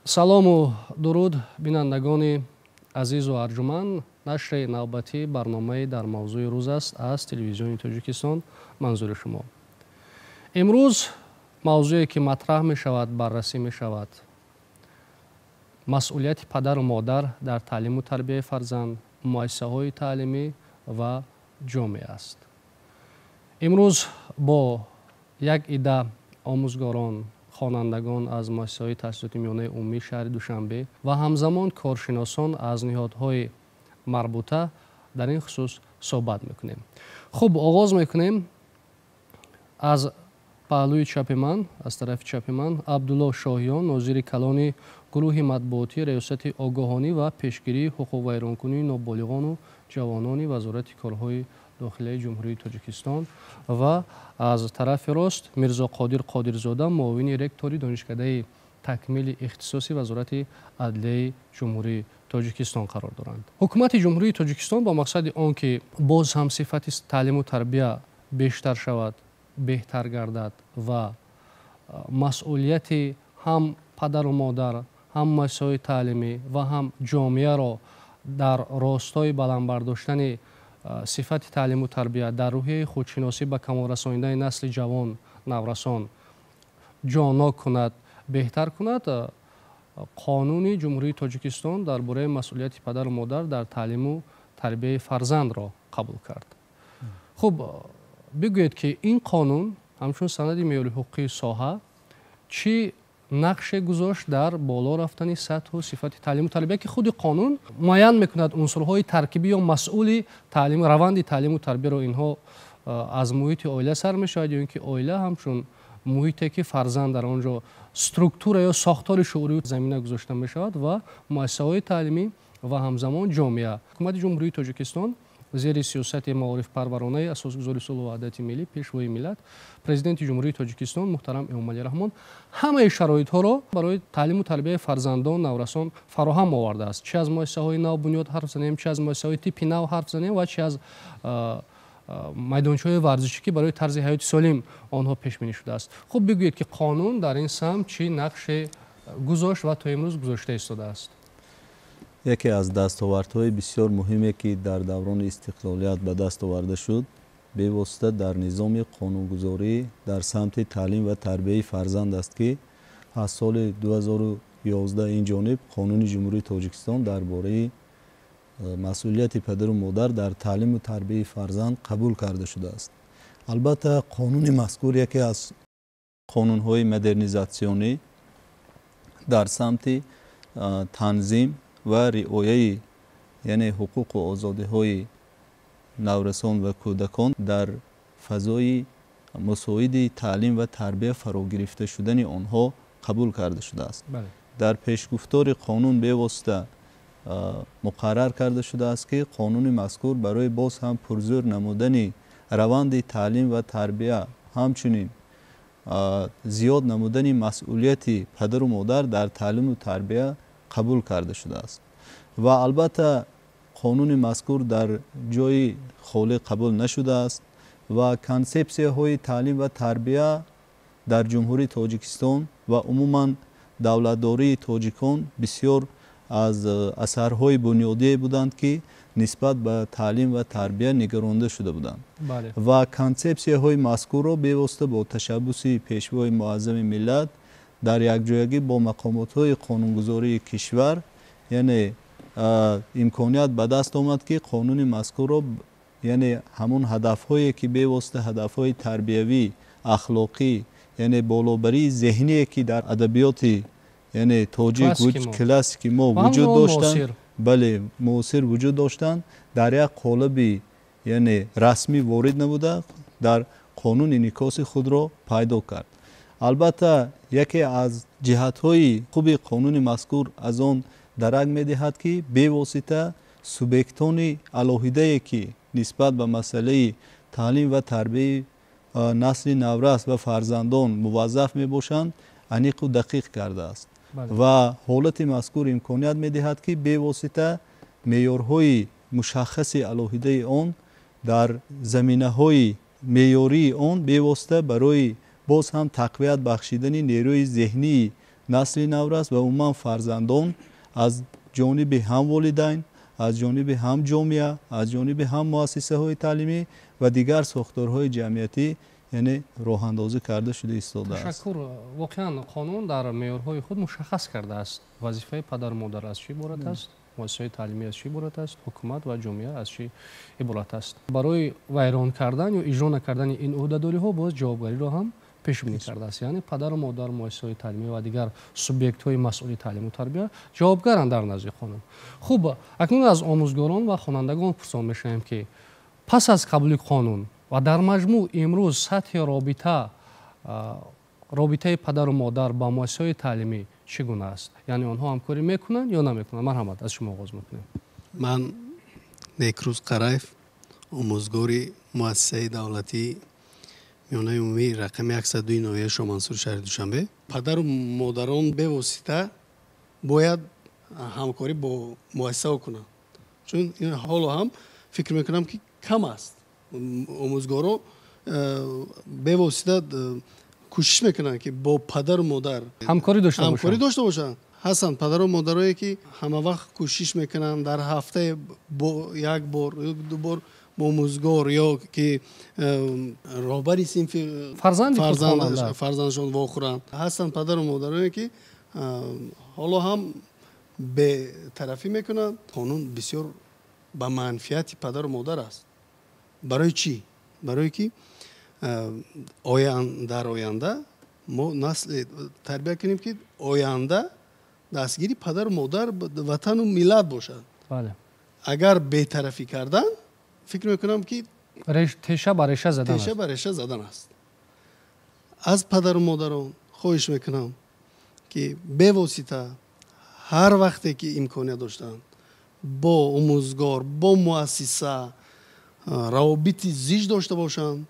салому дуруд бинандагони азизу арҷуманд. нашри навбатӣ барномаи дар мавзӯи рӯз аст аз телевизиони Тоҷикистон. манзури шумо. имрӯз мавзӯе ки матраҳ мешавад, баррасӣ мешавад, масъулияти падару модар дар таълиму тарбияи фарзанд, муассисаҳои таълимӣ ва ҷомеа аст. имрӯз бо як ида омӯзгорон, хонандагон аз муассисаҳои таҳсилоти миёнаи умумии шаҳри Душанбе ва ҳамзамон коршиносон аз ниҳодҳои марбута дар ин хусус суҳбат мекунем. хуб, оғоз мекунем аз паҳлӯи чапи ман, аз тарафи чапи ман Абдулло Шоҳиён, нозири калони гурӯҳи матбуотӣ, реёсати огоҳонӣ ва пешгирии ҳуқуқвайронкунии ноболиғону ҷавонони Вазорати корҳои дохилияи Ҷумҳурии Тоҷикистон ва аз тарафи рост Мирзо Қодир Қодирзода, муовини ректори донишкадаи такмили ихтисоси Вазорати Адлияи Ҷумҳурии Тоҷикистон қарор доранд. ҳукумати Ҷумҳурии Тоҷикистон ба мақсади он ки боз ҳам сифати таълиму тарбия бештар шавад, беҳтар гардад ва масъулияти ҳам падару модар, ҳам муассисаҳои таълимӣ ва ҳам ҷомеаро дар ростои баландбардоштани сифати таълиму тарбия дар рӯҳияи худшиносӣ ба камолрасонидаи насли ҷавон, наврасон ҷонок кунад, беҳтар кунад, қонуни Ҷумҳурии Тоҷикистон дар бораи масъулияти падару модар дар таълиму тарбияи фарзандро қабул кард. хуб, бигӯед ки ин қонун ҳамчун санади меъёри ҳуқуқии соҳа чӣ нақше гузошт дар боло рафтани сатҳу сифати таълиму тарбия, ки худи қонун муайян мекунад унсурҳои таркибӣ ё масъули таълим, раванди таълиму тарбияро. инҳо аз муҳити оила сар мешавад ё ин ки оила ҳамчун муҳите ки фарзанд дар он ҷо структура ё сохтори шуурӣ замина гузошта мешавад ва муассисаҳои таълимӣ ва ҳамзамон ҷомеа. ҳукумати Ҷумҳурии Тоҷикистон зери сиёсати маорифпарваронаи асосгузори сулҳу ваҳдати миллӣ, пешвои миллат, президенти Ҷумҳурии Тоҷикистон муҳтарам Эмомалӣ Раҳмон ҳамаи шароитҳоро барои таълиму тарбияи фарзандон, наврасон фароҳам овардааст. чӣ аз муассисаҳои нав бунёд ҳарф занем, чӣ аз муассисаҳои типи нав ҳарф занем ва чӣ аз майдончаҳои варзишӣ ки барои тарзи ҳаёти солим онҳо пешбинӣ шудааст. хуб, бигӯед ки қонун дар ин самт чӣ нақше гузошт ва то имрӯз гузошта истодааст. яке аз дастовардҳои бисёр муҳиме ки дар даврони истиқлолият ба даст оварда шуд, бевосита дар низоми қонунгузорӣ дар самти таълим ва тарбияи фарзанд аст ки аз соли 2011 инҷониб қонуни Ҷумҳурии Тоҷикистон дар бораи масъулияти падару модар дар таълиму тарбияи фарзанд қабул карда шудааст. албатта қонуни мазкур яке аз қонунҳои модернизатсионӣ дар самти танзим ва риояи яъне ҳуқуқу озодиҳои наврасон ва кӯдакон дар фазои мусоиди таълим ва тарбия фарогирифта шудани онҳо қабул карда шудааст. дар пешгуфтори қонун бевосита муқаррар карда шудааст ки қонуни мазкур барои боз ҳам пурзӯр намудани раванди таълим ва тарбия, ҳамчунин зиёд намудани масъулияти падару модар дар таълиму тарбия қабул карда шудааст. ва албатта қонуни мазкур дар ҷои холӣ қабул нашудааст ва консепсияҳои таълим ва тарбия дар Ҷумҳурии Тоҷикистон ва умуман давлатдории тоҷикон бисёр аз асарҳои бунёдие буданд ки нисбат ба таълим ва тарбия нигаронда шуда буданд. ва консепсияҳои мазкурро бевосита бо ташаббуси пешвои муаззами миллат дар якҷоягӣ бо мақомотҳои қонунгузории кишвар яъне имконият ба даст омад ки қонуни мазкурро яъне ҳамон ҳадафҳое ки бевосита ҳадафҳои тарбиявӣ, ахлоқӣ, яъне болобарии зеҳние ки дар адабиёти яъне тоҷик классики мо вуҷуд доштанд, бале муосир вуҷуд доштанд, дар як қолаби яъне расмӣ ворид намуда дар қонун инъикоси худро пайдо кард. албатта яке аз ҷиҳатҳои хуби қонуни мазкур аз он дарак медиҳад ки бевосита субъектони алоҳидае ки нисбат ба масъалаи таълим ва тарбияи насли наврас ва фарзандон муваззаф мебошанд, аниқу дақиқ кардааст. ва ҳолати мазкур имконият медиҳад ки бевосита меъёрҳои мушаххаси алоҳидаи он дар заминаҳои меъёрии он бевосита барои боз ҳам тақвият бахшидани нерӯи зеҳнии насли наврас ва умуман фарзандон аз ҷониби ҳам волидайн, аз ҷониби ҳам ҷомеа, аз ҷониби ҳам муассисаҳои таълимӣ ва дигар сохторҳои ҷамъиятӣ яъне роҳандозӣ карда шуда истодааст. ташаккур. воқеан қонун дар меъёрҳои худ мушаххас кардааст. вазифаи падару модар аз чӣ иборат аст, муассисаҳои таълимӣ аз чӣ иборат аст, ҳукумат ва ҷомеа аз чӣ иборат аст. барои вайрон кардан ё иҷро накардани ин ӯҳдадориҳо боз ҷавобгариро ҳам пешбинӣ кардааст. яъне падару модар, муассисаҳои таълимӣ ва дигар субъектҳои масъули таълиму тарбия ҷавобгаранд дар назди қонун. хуб, акнун аз омӯзгорон ва хонандагон пурсон мешавем ки пас аз қабули қонун ва дар маҷмӯъ имрӯз сатҳи робитаи падару модар ба муассисаҳои таълимӣ чӣ гуна аст? яъне онҳо ҳамкорӣ мекунанд ё намекунанд? марҳамат, аз шумо оғоз мекунем. ман некрӯз қараев, омӯзгори муассисаи давлатии миёнаи умумии рақами 102 ноҳияи шоҳмансур шаҳри Душанбе. падару модарон бевосита бояд ҳамкорӣ бо муассисаҳо кунанд, чун ин ҳоло ҳам фикр мекунам ки кам аст. омӯзгоро бевосита кӯшиш мекунанд ки бо падару модар ҳамкорӣ дошта бошанд. ҳастанд падару модарое ки ҳама вақт кӯшиш мекунанд дар ҳафтае як бор ё ду бор бо омӯзгор ё ки роҳбари синфи фарзандашон вохӯранд. ҳастанд падару модарое ки ҳоло ҳам бетарафӣ мекунанд. қонун бисёр ба манфиати падару модар аст. барои чӣ? барое ки дар оянда мо насли тарбия кунем ки оянда дастгири падару модар ватану миллат бошад. агар бетарафӣ кардан, фикр мекунам ки теша ба реша задан аст. аз падару модарон хоҳиш мекунам ки бевосита ҳар вақте ки имконият доштанд бо омӯзгор, бо муассиса равобити зич дошта бошанд.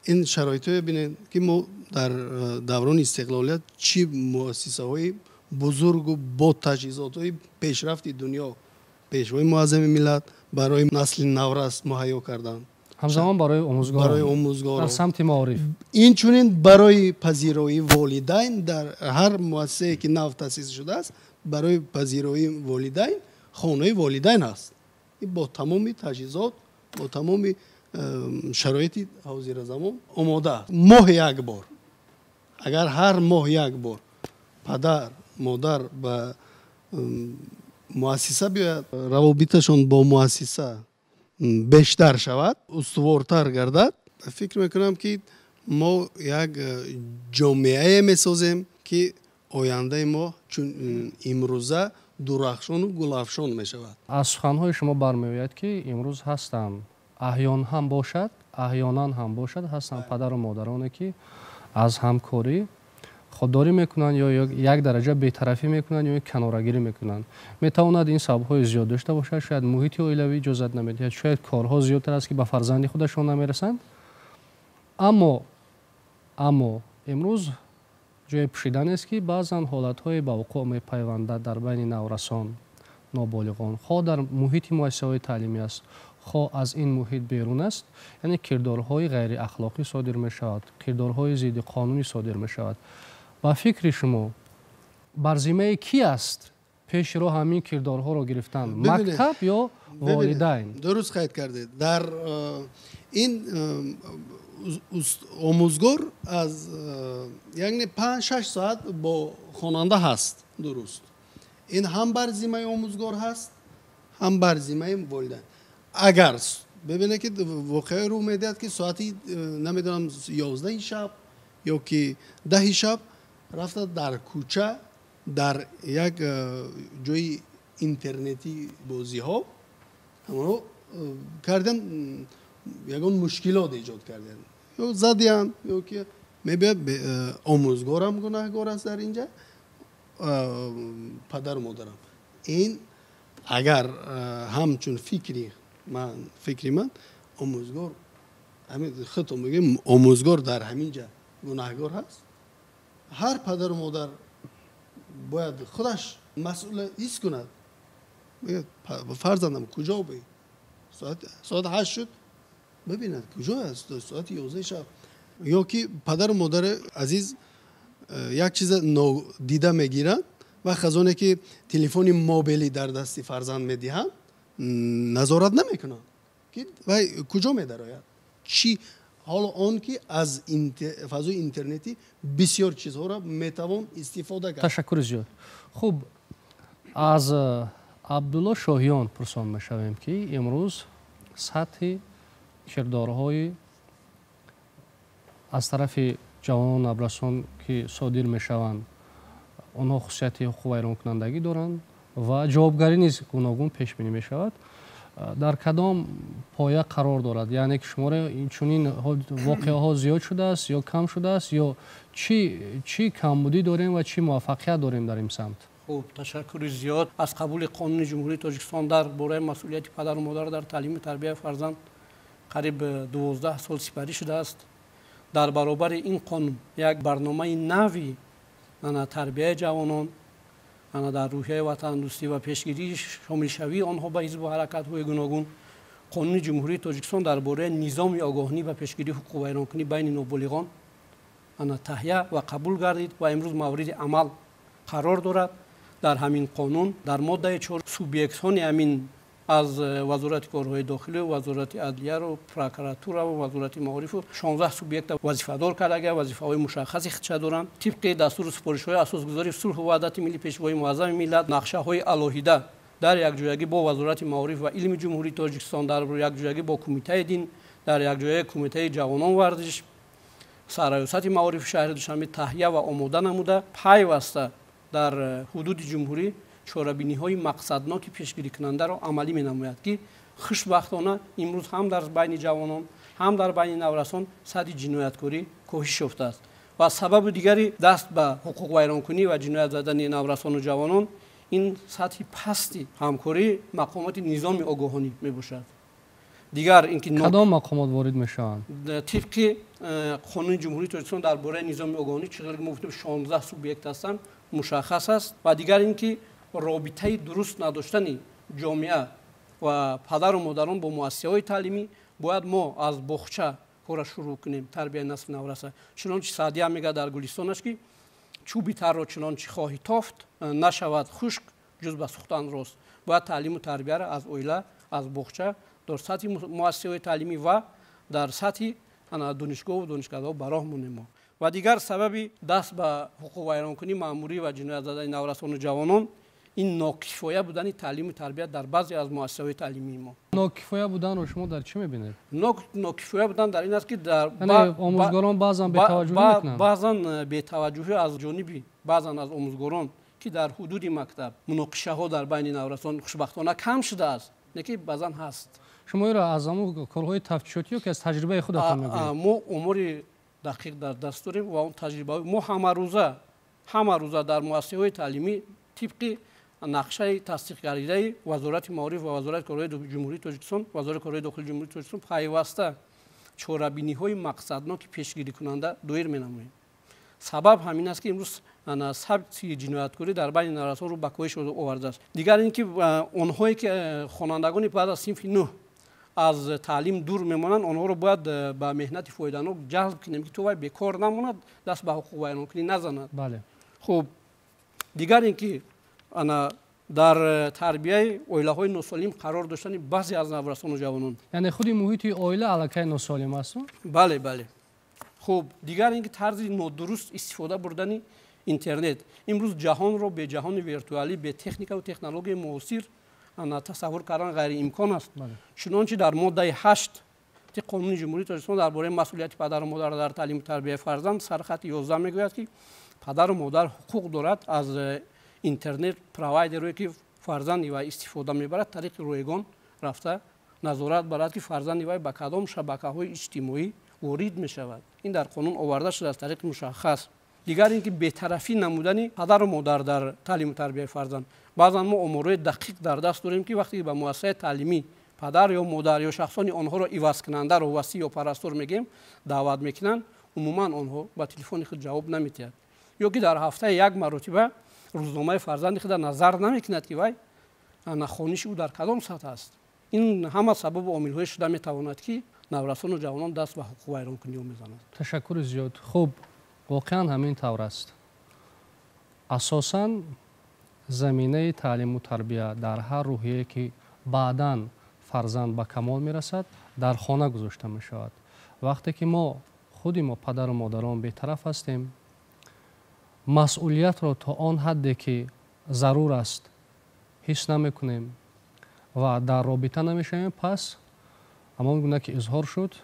ин шароитое бинед ки мо дар даврони истиқлолият чӣ муассисаҳои бузургу бо таҷҳизотҳои пешрафти дунё, пешвои муаззами миллат барои насли наврас муҳайё карданд. ҳамзамон барои омӯзгор дар самти маориф. инчунин барои пазироии волидайн дар ҳар муассисае ки нав таъсис шудааст, барои пазироии волидайн хонаи волидайн аст. бо тамоми таҷҳизот, бо тамоми шароити ҳозиразамон омода аст. моҳ як бор, агар ҳар моҳ як бор падар модар ба муассиса биёяд, равобиташон бо муассиса бештар шавад, устувортар гардад, фикр мекунам ки мо як ҷомеае месозем ки ояндаи мо чун имрӯза дурахшону гулафшон мешавад. аз суханҳои шумо бармеояд ки имрӯз ҳастанд, аҳён ҳам бошад, аҳёнан ҳам бошад, ҳастанд падару модароне ки аз ҳамкорӣ худдорӣ мекунанд ё як дараҷа бетарафӣ мекунанд ё канорагирӣ мекунанд. метавонад ин сабабҳои зиёд дошта бошад. шояд муҳити оилавӣ иҷозат намедиҳад, шояд корҳо зиёдтар аст ки ба фарзанди худашон намерасанд. аммо имрӯз ҷои пӯшиданест ки баъзан ҳолатҳое ба вуқӯъ мепайвандад дар байни наврасон, ноболиғон, хоҳ дар муҳити муассисаҳои таълимӣ аст, хоҳ аз ин муҳит берун аст, яъне кирдорҳои ғайриахлоқӣ содир мешавад, кирдорҳои зидди қонунӣ содир мешавад. ба фикри шумо бар зиммаи кӣ аст пеши роҳ ҳамин кирдорҳоро гирифтан? мактаб ё волидайн? дуруст қайд кардед. дар ин омӯзгор аз яъне 5-6 соат бо хонанда ҳаст. дуруст. ин ҳам бар зиммаи омӯзгор ҳаст, ҳам бар зиммаи волидайн. агар бибинед ки воқеа рӯ медиҳад ки соати намедонам 11 шаб ё ки 10 шаб рафта дар кӯча дар як ҷои интернети бозиҳо ҳамаро кардан, ягон мушкилот эҷод кардан. ё задиянд ё ки мебиёд омӯзгорам гунаҳгор аст дар инҷа, падару модарам. ин агар ҳамчун фикри ман омӯзгор худтон мегӯем омӯзгор дар ҳаминҷа гунаҳгор ҳаст. ҳар падару модар бояд худаш масъул ҳис кунад. фарзандам куҷо бе? соат 8 шуд, бибинад куҷо аст, соати 11 шаб. ё ки падару модари азиз یک چیز نو دیده میگیرن و خزانه که تلفن موبیلی در دست فرزند میدهن نظارت نمیکنن که وای کجا میدراید چی حالا آن که از فضای اینترنتی بسیار چیزها را میتوان استفاده کرد. تشکر زیاد. خب از عبدالله شاهیان پرسان میشویم که امروز سطح کردارهای از طرف جوانان ابرسان که صادر میشوند آنها خصوصیت حقوق ویران کنندگی دارند و جوابگری نیز گوناگون پیش بینی میشود. در کدام پایه قرار دارد؟ یعنی که شماره این چنین واقعه ها زیاد شده است یا کم شده است یا چی کمبودی داریم و چی موفقیت داریم در این سمت؟ خوب، تشکر زیاد. از قبول قانون جمهوری تاجیکستان در باره مسئولیت پدر و مادر در تعلیم و تربیت فرزند قریب 12 سال سپری شده است. در برابر این قانون یک برنامه نوی تربیت جوانان در روحیه وطن دوستی و پیشگیری شامل شوی آنها به حزب و حرکت‌های گوناگون قانون جمهوری تاجیکستان درباره نظام آگاهی و پیشگیری حقوق ویرانکنی بین نابالغان تهیه و قبول گردید و امروز مورد عمل قرار دارد. در همین قانون در ماده 4 سوبیکت‌های همین از وزارت کارهای داخلی و وزارت عدلیه و پروکراتور و وزارت معارف و 16 سوبیکت وظیفه‌دار کرده وظیفه‌های مشخصی خودش دارند. طبق دستور سفارش‌های اساسگذاری صلح و وحدت ملی پیشوای معظم ملت نقشه‌های علاهیده در یک جایگی با وزارت معارف و علم جمهوری تاجیکستان، در یک جایگی با کمیته دین، در یک جایگی کمیته جوانان ورزش، سرایست معارف شهر دوشنبه تهیه و آماده نموده پیوسته در حدود جمهوری چاره‌بینی‌های مقصدناک پیشگیری کننده را عملی می‌نماید که خوشبختانه امروز هم در بین جوانان هم در بین نورسان سطح جنایتکاری کاهش یافته است و سبب دیگری دست به حقوق ویرانکنی و جنایت زدن نورسان و جوانان این سطح پستی همکاری مقامات نظام آگاهانی میباشد. دیگر اینکه کدام مقامات وارد میشوند؟ طبق قانون جمهوری تاجیکستان درباره نظام آگاهانی چقدر گفتیم 16 سوبیکت هستند مشخص است و دیگر اینکه رابطه درست نداشتن جامعه و پدر و مادران با مؤسسه‌های تعلیمی باید ما از باغچه کار شروع کنیم تربیت نسل نورسه. چنانچه سعدیه میگه در گلستانش که چوبی تر را چنانچه خواهی تافت نشود خشک جز به سوختن راست. باید تعلیم و تربیت را از اویله از باغچه در سطح مؤسسه‌های تعلیمی و در سطح دانشگاه و دانشکده‌ها براه مونیم. و دیگر سببی دست به حقوق ویرانکنی مأموری و جنایت زدن نورسان و جوانان این ناکفایه بودن تعلیم و تربیت در بعضی از مؤسسه‌های تعلیمی ما. ناکفایه بودن رو شما در چی می‌بینید؟ ناکفایه بودن در این است که در آموزگاران بعضا بی‌توجهی می‌کنند. بعضا بی‌توجهی از جانب بعضا از آموزگاران که در حدود مکتب مناقشه‌ها در بین نورسان خوشبختانه کم شده است. نه بعضا هست. شما را از همون کارهای تفتیشاتی که از تجربه خودتون می‌گویید. ما امور دقیق در دست داریم و اون تجربه ما همه روزه در مؤسسه‌های تعلیمی طبق نقشه تصدیق گردیده وزارت معارف و وزارت کارهای جمهوری تاجیکستان وزارت کارهای داخلی جمهوری تاجیکستان پیوسته چاره‌بینی‌های مقصدناک پیشگیری کننده دایر می‌نماییم. سبب همین است که امروز سبک جنایتکاری در بین نورسان رو به کاهش آورده است. دیگر اینکه آنهایی که خوانندگان بعد از صنف 9 از تعلیم دور میمانند آنها رو باید به مهنت فایده‌ناک جلب کنیم که تو بیکار نماند دست به حقوق ویرانکنی نزند. بله. خب دیگر اینکه در تربیت اویله‌های ناسالم قرار داشتن بعضی از نورسان و جوانان، یعنی خودی محیط اویله علاقه ناسالم است. بله. خب دیگر اینکه طرز نادرست استفاده بردن اینترنت امروز جهان رو به جهان ویرتوالی به تکنیک و تکنولوژی معاصر تصور کردن غیر امکان است. چنانچه در ماده 8 قانون جمهوری تاجیکستان درباره مسئولیت پدر و مادر در تعلیم و تربیت فرزند سرخط 11 میگوید که پدر و مادر حقوق دارد از اینترنت پروایدری که فرزند و استفاده میبرد طریق رایگان رفته نظارت برد که فرزند وی به کدام شبکه‌های اجتماعی وارد میشود. این در قانون آورده شده از طریق مشخص. دیگر اینکه بی‌طرفی نمودن پدر و مادر در تعلیم و تربیت فرزند. بعضا ما امورای دقیق در دست داریم که وقتی به مؤسسه تعلیمی پدر یا مادر یا شخصانی آنها را عوض کننده رو وصی یا پرستار میگیم دعوت میکنن عموما آنها با تلفن خود جواب نمیدهند یا که در هفته یک مرتبه روزنامه فرزند خود نظر نمیکند که وای نخوانش او در کدام سطح است. این همه سبب عامل‌های شده میتواند که نورسان و جوانان دست به حقوق ویرانکنی میزنند. تشکر زیاد. خوب واقعا همین طور است. اساساً زمینه تعلیم و تربیت در هر روحیه که بعداً فرزند به کمال میرسد در خانه گذاشته می شود. وقتی که ما خودی ما پدر و مادران بی‌طرف هستیم، مسئولیت را تا آن حدی که ضرور است حس نمی کنیم و در رابطه نمی شویم، پس همان گونه که اظهار شد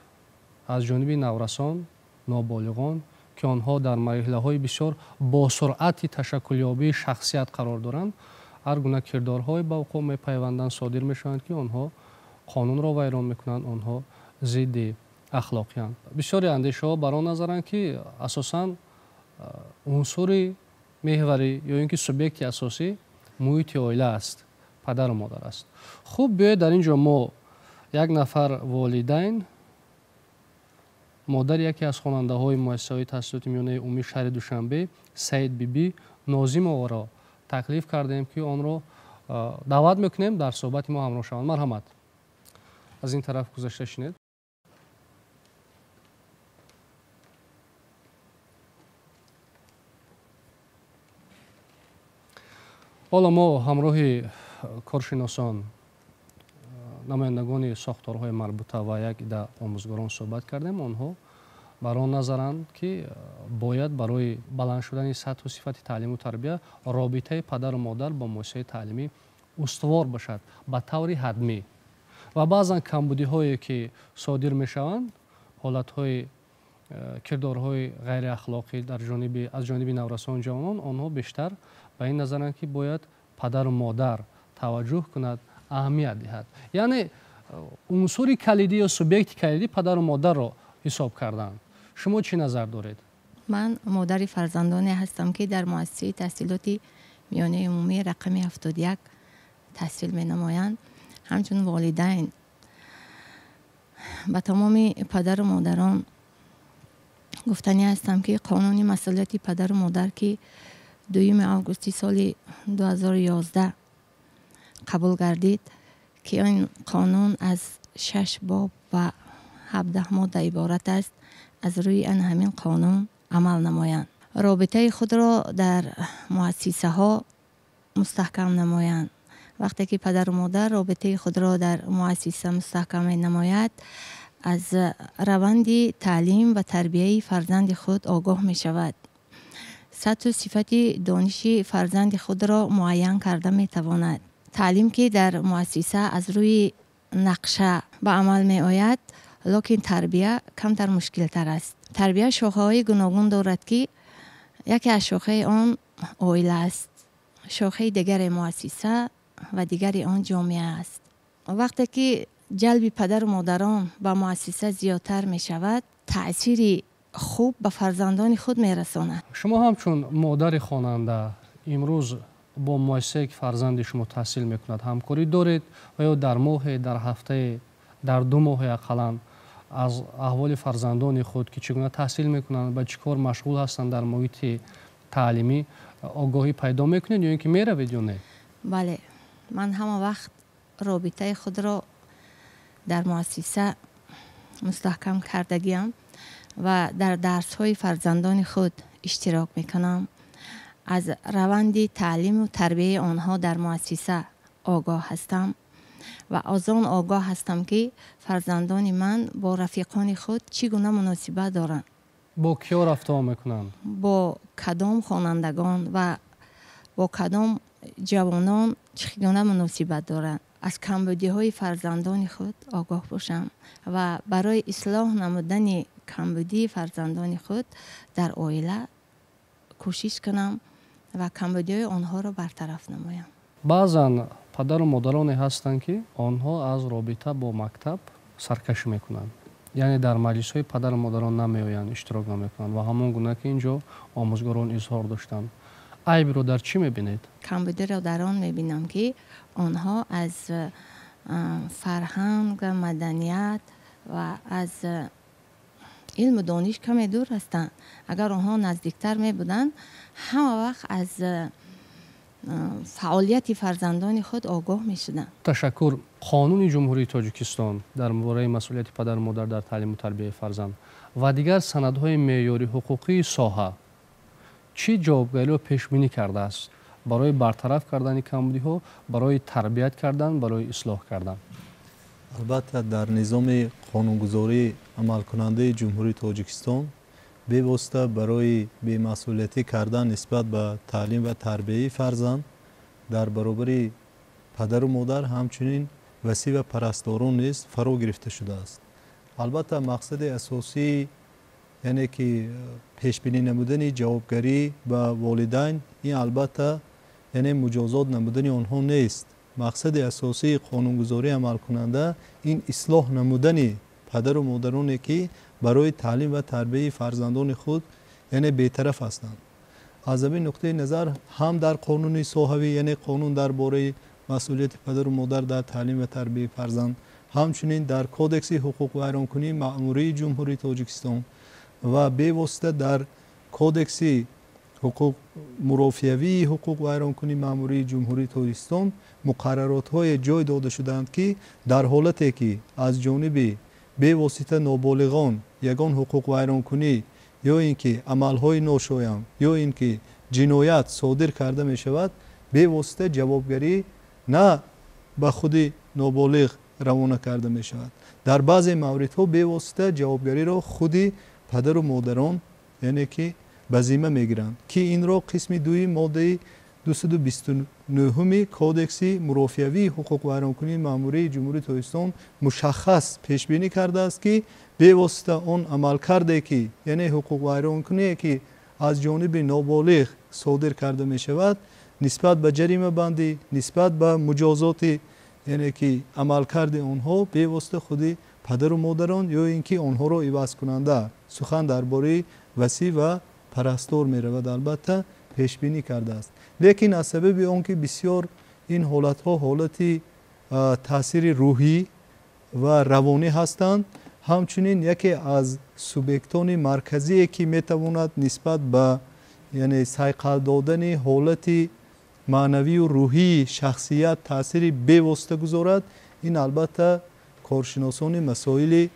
از جانب نورسان، نابالغان که آنها در مرحله‌های بسیار با سرعت تشکلیابی شخصیت قرار دارند، هر گونه کردارهای با وقوع می‌پیوندند، صادر می‌شوند که آنها قانون را ویران می‌کنند، آنها ضد اخلاقی‌اند. بسیاری اندیشه‌ها بر آن نظرند که اساساً عنصر محوری یا اینکه سوبیکت اساسی محیط عائله است، پدر و مادر است. خوب بیاید در اینجا ما یک نفر والدین، مادر یکی از خواننده‌های مؤسسه تحصیلات میانه عمومی شهر دوشنبه، سعید بیبی ناظم آقا را تکلیف کردیم که آن را دعوت میکنیم در صحبت ما همراه شوند. مرحمت. از این طرف گذشته شنید. حالا ما همراه کارشناسان، نمایندگان ساختارهای مربوطه و یک عده آموزگاران صحبت کردیم. آنها بر آن نظرند که باید برای بلند شدن سطح و صفت تعلیم و تربیت رابطه پدر و مادر با مؤسسه تعلیمی استوار باشد به طور حتمی و بعضا کمبودی هایی که صادر می شوند، حالت های کردارهای غیر اخلاقی از جانب نورسان جوانان، آنها بیشتر به این نظرند که باید پدر و مادر توجه کند، اهمیت دهد. یعنی عنصر کلیدی یا سوبیکت کلیدی پدر و مادر را حساب کردن. شما چی نظر دارید؟ من مادر فرزندانی هستم که در مؤسسه تحصیلات میانه عمومی رقم 71 تحصیل می نمایند. همچون والدین به تمام پدر و مادران گفتنی هستم که قانون مسئولیت پدر و مادر که 2 آگوست سال 2011 قبول گردید که این قانون از 6 باب و 17 ماده عبارت است، از روی همین قانون عمل نمایند. رابطه خود را در مؤسسه ها مستحکم نمایند. وقتی که پدر و مادر رابطه خود را در مؤسسه مستحکم نماید، از روند تعلیم و تربیه فرزند خود آگاه می شود. سطح و صفت دانش فرزند خود را معین کرده می تواند. تعلیم که در مؤسسه از روی نقشه به عمل می آید، لیکن تربیه کمتر مشکل تر است. تربیه شاخه های گوناگون دارد که یکی از شاخه آن عائله است، شاخه دیگر مؤسسه و دیگر آن جامعه است. وقتی که جلب پدر و مادران به مؤسسه زیادتر می شود، تأثیر خوب به فرزندان خود می رساند. شما همچون مادر خواننده امروز با مؤسسه که فرزند شما تحصیل میکند همکاری دارید و یا در ماه، در هفته، در 2 ماه اقلا از احوال فرزندان خود که چگونه تحصیل میکنند و چیکار مشغول هستند در محیط تعلیمی آگاهی پیدا میکنید یا اینکه میروید یا نه؟ بله، من همه وقت رابطه خود را در مؤسسه مستحکم کردگیم و در درس های فرزندان خود اشتراک میکنم. از روند تعلیم و تربیه آنها در مؤسسه آگاه هستم و از آن آگاه هستم که فرزندان من با رفیقان خود چگونه مناسبت دارند. با کیا رفتار میکنند؟ با کدام خوانندگان و با کدام جوانان چگونه مناسبت دارند. از کمبودی های فرزندان خود آگاه باشم و برای اصلاح نمودن کمبودی فرزندان خود در عائله کوشش کنم و کمبودی های آنها را برطرف نمایم. بعضا پدر و مادرانی هستند که آنها از رابطه با مکتب سرکشی میکنند، یعنی در مجلس های پدر و مادران نمیآیند، اشتراک نمیکنند و همان گونه که اینجا آموزگاران اظهار داشتند. عیب رو در چی میبینید؟ کمبودی را در آن میبینم که آنها از فرهنگ، مدنیت و از علم و دانش کمی دور هستند. اگر آنها نزدیکتر می بودند، همه وقت از فعالیت فرزندان خود آگاه می شدند. تشکر. قانون جمهوری تاجیکستان در مورد مسئولیت پدر و مادر در تعلیم و تربیت فرزند و دیگر سندهای معیاری حقوقی ساحه چی جوابگری رو پیش بینی کرده است برای برطرف کردن کمبودی ها، برای تربیت کردن، برای اصلاح کردن؟ البته در نظام قانونگذاری عمل کننده جمهوری تاجیکستان بواسطه برای بی‌مسئولیتی کردن نسبت به تعلیم و تربیت فرزند در برابر پدر و مادر همچنین وسیع و پرستاران نیز فرا گرفته شده است. البته مقصد اساسی یعنی که پیش بینی نمودن جوابگری به والدین این البته یعنی مجازات نمودن آنها نیست. مقصد اساسی قانونگذاری عمل کننده این اصلاح نمودن پدر و مادرانی که برای تعلیم و تربیت فرزندان خود یعنی بی‌طرف هستند. از این نقطه نظر هم در قانون صحوی یعنی قانون درباره مسئولیت پدر و مادر در تعلیم و تربیت فرزند، همچنین در کودکس حقوق ویرانکنی مأموری جمهوری تاجیکستان و به واسطه در کودکس حقوق مرافعوی حقوق ویرانکنی مأموری جمهوری تاجیکستان مقررات های جای داده شدند که در حالتی که از جانب به واسطه نابالغان یگان حقوق ویرانکنی یا اینکه عملهای ناشایان یا اینکه جنایت صادر کرده می شود، به واسطه جوابگری نه به خود نابالغ روانه کرده می شود. در بعضی موردها به واسطه جوابگری را خود پدر و مادران یعنی که به ذمه می گیرند که این را قسم دوی ماده 229 کودکس مرافعوی حقوق ویرانکنی مأموری جمهوری تاجیکستان مشخص پیش بینی کرده است که به واسطه آن عمل کرده که یعنی حقوق ویرانکنی که از جانب نابالغ صادر کرده می شود نسبت به جریمه بندی، نسبت به مجازات یعنی که عمل کرده آنها به واسطه خود پدر و مادران یا اینکه آنها را عوض کننده سخن درباره وصی و پرستار می رود البته پیش بینی کرده است. لیکن از سبب آنکه بسیار این حالت ها حالتی تاثیر روحی و روانی هستند، همچنین یکی از سوبیکتان مرکزی که می تواند نسبت به یعنی سیقل دادن حالت معنوی و روحی شخصیت تاثیر بی‌واسطه گذارد، این البته کارشناسان مسائل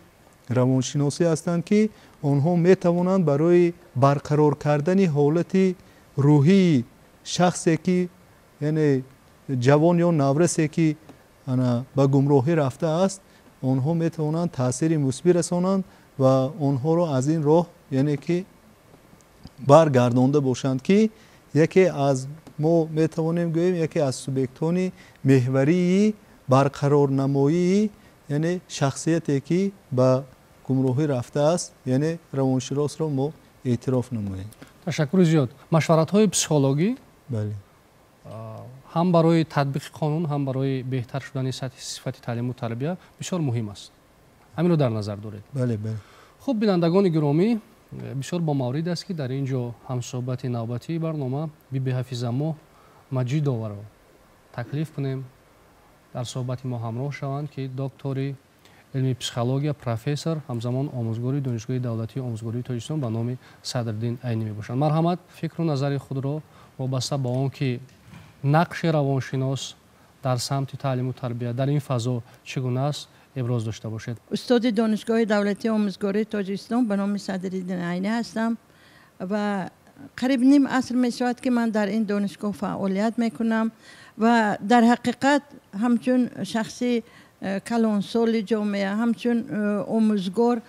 روانشناسی هستند که آنها می توانند برای برقرار کردن حالت روحی شخصی که یعنی جوان یا نورسی که به گمراهی رفته است آنها می توانند تاثیر مثبت رسانند و آنها را از این راه یعنی که برگردانده باشند که یکی از ما می توانیم گوییم یکی از سوبیکتان محوری برقرار نمایی یعنی شخصیتی که به گمراهی رفته است یعنی روانشناس را ما اعتراف نماییم. تشکر زیاد. مشورت های پسیخولوژی بله هم برای تطبیق قانون هم برای بهتر شدن صفت تعلیم و تربیت بسیار مهم است. همین رو در نظر دارید؟ بله بله. خب بینندگان گرامی، بسیار با مورد است که در اینجا هم صحبت نوبتی برنامه بی حفیظ ما مجید آورا تکلیف کنیم در صحبت ما همراه شوند که دکتری علمی پسیخولوژی پروفسور همزمان آموزگاری دانشگاه دولتی آموزگاری تاجیکستان به نام صدرالدین عینی می باشند. مرحمت فکر و نظر خود را وابسته به آن که نقش روانشناس در سمت تعلیم و تربیت در این فضا چگونه است ابراز داشته باشید. استاد دانشگاه دولتی آموزگاری تاجیکستان به نام صدرالدین عینی هستم و قریب نیم عصر می شود که من در این دانشگاه فعالیت می کنم و در حقیقت همچون شخصی کلانسال جامعه همچون آموزگار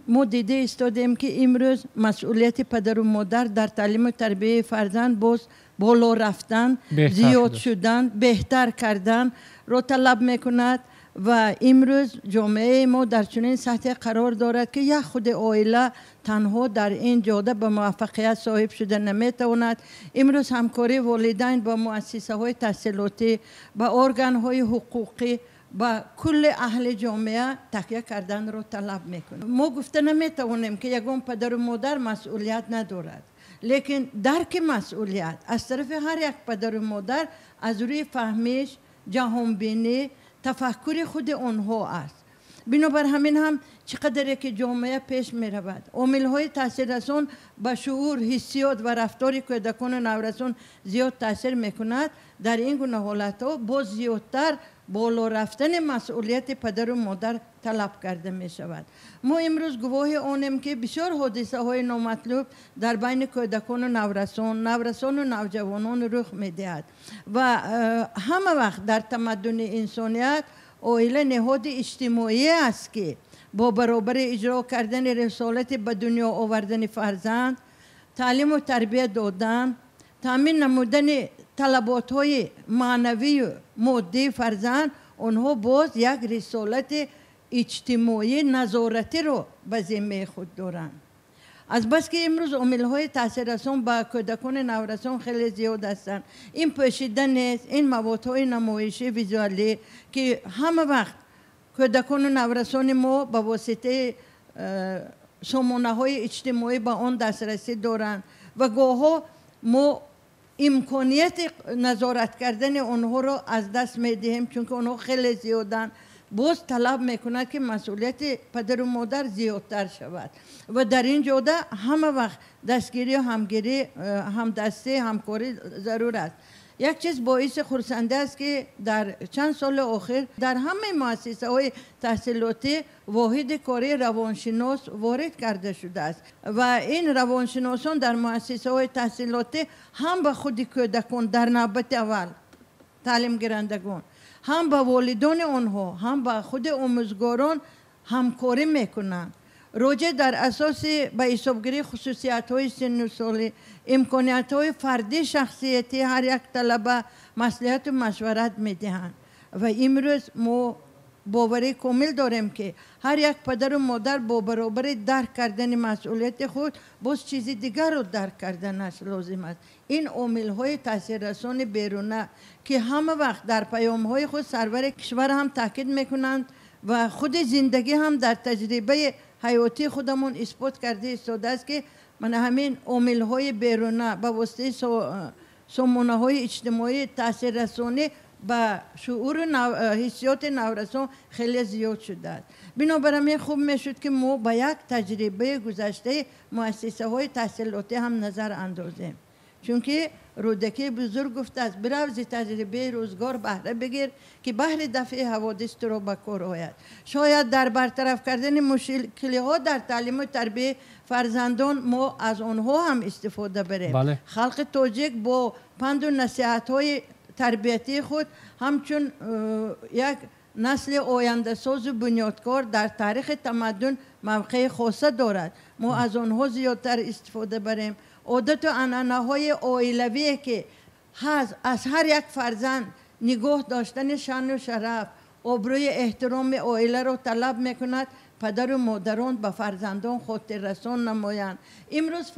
ما دیده ایستادیم که امروز مسئولیت پدر و مادر در تعلیم و تربیت فرزند باز بالا رفتن، زیاد شدن، بهتر کردن را طلب میکند و امروز جامعه ما در چنین سطح قرار دارد که یک خود عائله تنها در این جاده به موفقیت صاحب شده نمیتواند. امروز همکاری والدین با مؤسسه های تحصیلاتی، با ارگان های حقوقی، با کل اهل جامعه تکیه کردن رو طلب میکنه. ما گفته نمیتوانیم که یگان پدر و مادر مسئولیت ندارد، لیکن درک مسئولیت از طرف هر یک پدر و مادر از روی فهمیش، جهانبینی، تفکر خود آنها است. بنابر همین هم چقدر که جامعه پیش می رود، عامل های تاثیر رسان به شعور، حسیات و رفتار کودکان و نورسان زیاد تاثیر می کند. در این گونه حالت ها باز زیادتر بالا رفتن مسئولیت پدر و مادر طلب کرده می شود. ما امروز گواه آنیم که بسیار حادثه های نامطلوب در بین کودکان و نورسان و نوجوانان رخ می دهد و همه وقت در تمدن انسانیت عائله نهاد اجتماعی است که با برابر اجرا کردن رسالت به دنیا آوردن فرزند، تعلیم و تربیت دادن، تامین نمودن طلبات های معنوی و مادی فرزند، آنها باز یک رسالت اجتماعی نظارتی رو به ذمه خود دارند. از بس که امروز عامل‌های تاثیررسان به کودکان نورسان خیلی زیاد هستند. این پوشیدن نیست، این موادهای نمایشی ویزوالی که همه وقت کودکان و نورسان ما به واسطه سامانه‌های اجتماعی به آن دسترسی دارند و گاه‌ها ما امکانیت نظارت کردن آنها را از دست می‌دهیم چون که آنها خیلی زیادند. باز طلب میکند که مسئولیت پدر و مادر زیادتر شود و در این جاده همه وقت دستگیری و همگیری، همدستی، همکاری ضرور است. یک چیز باعث خرسنده است که در چند سال اخیر در همه مؤسسه های تحصیلاتی واحد کاری روانشناس وارد کرده شده است و این روانشناسان در مؤسسه های تحصیلاتی هم به خود کودکان در نوبت اول تعلیم گیرندگان، هم با والدان آنها، هم با خود آموزگاران همکاری میکنند. راجع در اساس به حسابگیری خصوصیت های سن و سالی، امکانیت های فردی شخصیتی هر یک طلبه مصلحت و مشورت میدهند و امروز ما باوری کامل داریم که هر یک پدر و مادر با برابر درک کردن مسئولیت خود باز چیزی دیگر رو درک کردنش لازم است. این عامل های تاثیررسان بیرونه که همه وقت در پیام های خود سرور کشور هم تاکید میکنند و خود زندگی هم در تجربه حیاتی خودمون اثبات کرده ایستاده است که من همین عامل های بیرونه به واسطه سامانه های اجتماعی تاثیررسانی با شعور حسیات نورسان خیلی زیاد شده است. بنابراین خوب میشد که ما با یک تجربه گذشته مؤسسه های تحصیلاتی هم نظر اندازیم، چون که رودکی بزرگ گفته است برو ز تجربه روزگار بهره بگیر که بهر دفع حوادث تو را به کار آید. شاید در برطرف کردن مشکلی ها در تعلیم و تربیت فرزندان ما از آنها هم استفاده بریم. بله. خلق تاجیک با پند و نصیحت های تربیتی خود همچون یک نسل آینده ساز و بنیادکار در تاریخ تمدن موقع خاصه دارد. ما از آنها زیادتر استفاده بریم. عادت و عنعنه های عائلوی که از هر یک فرزند نگاه داشتن شان و شرف، آبروی احترام عائله را طلب میکند، پدر و مادران به فرزندان خاطر رسان نمایند. امروز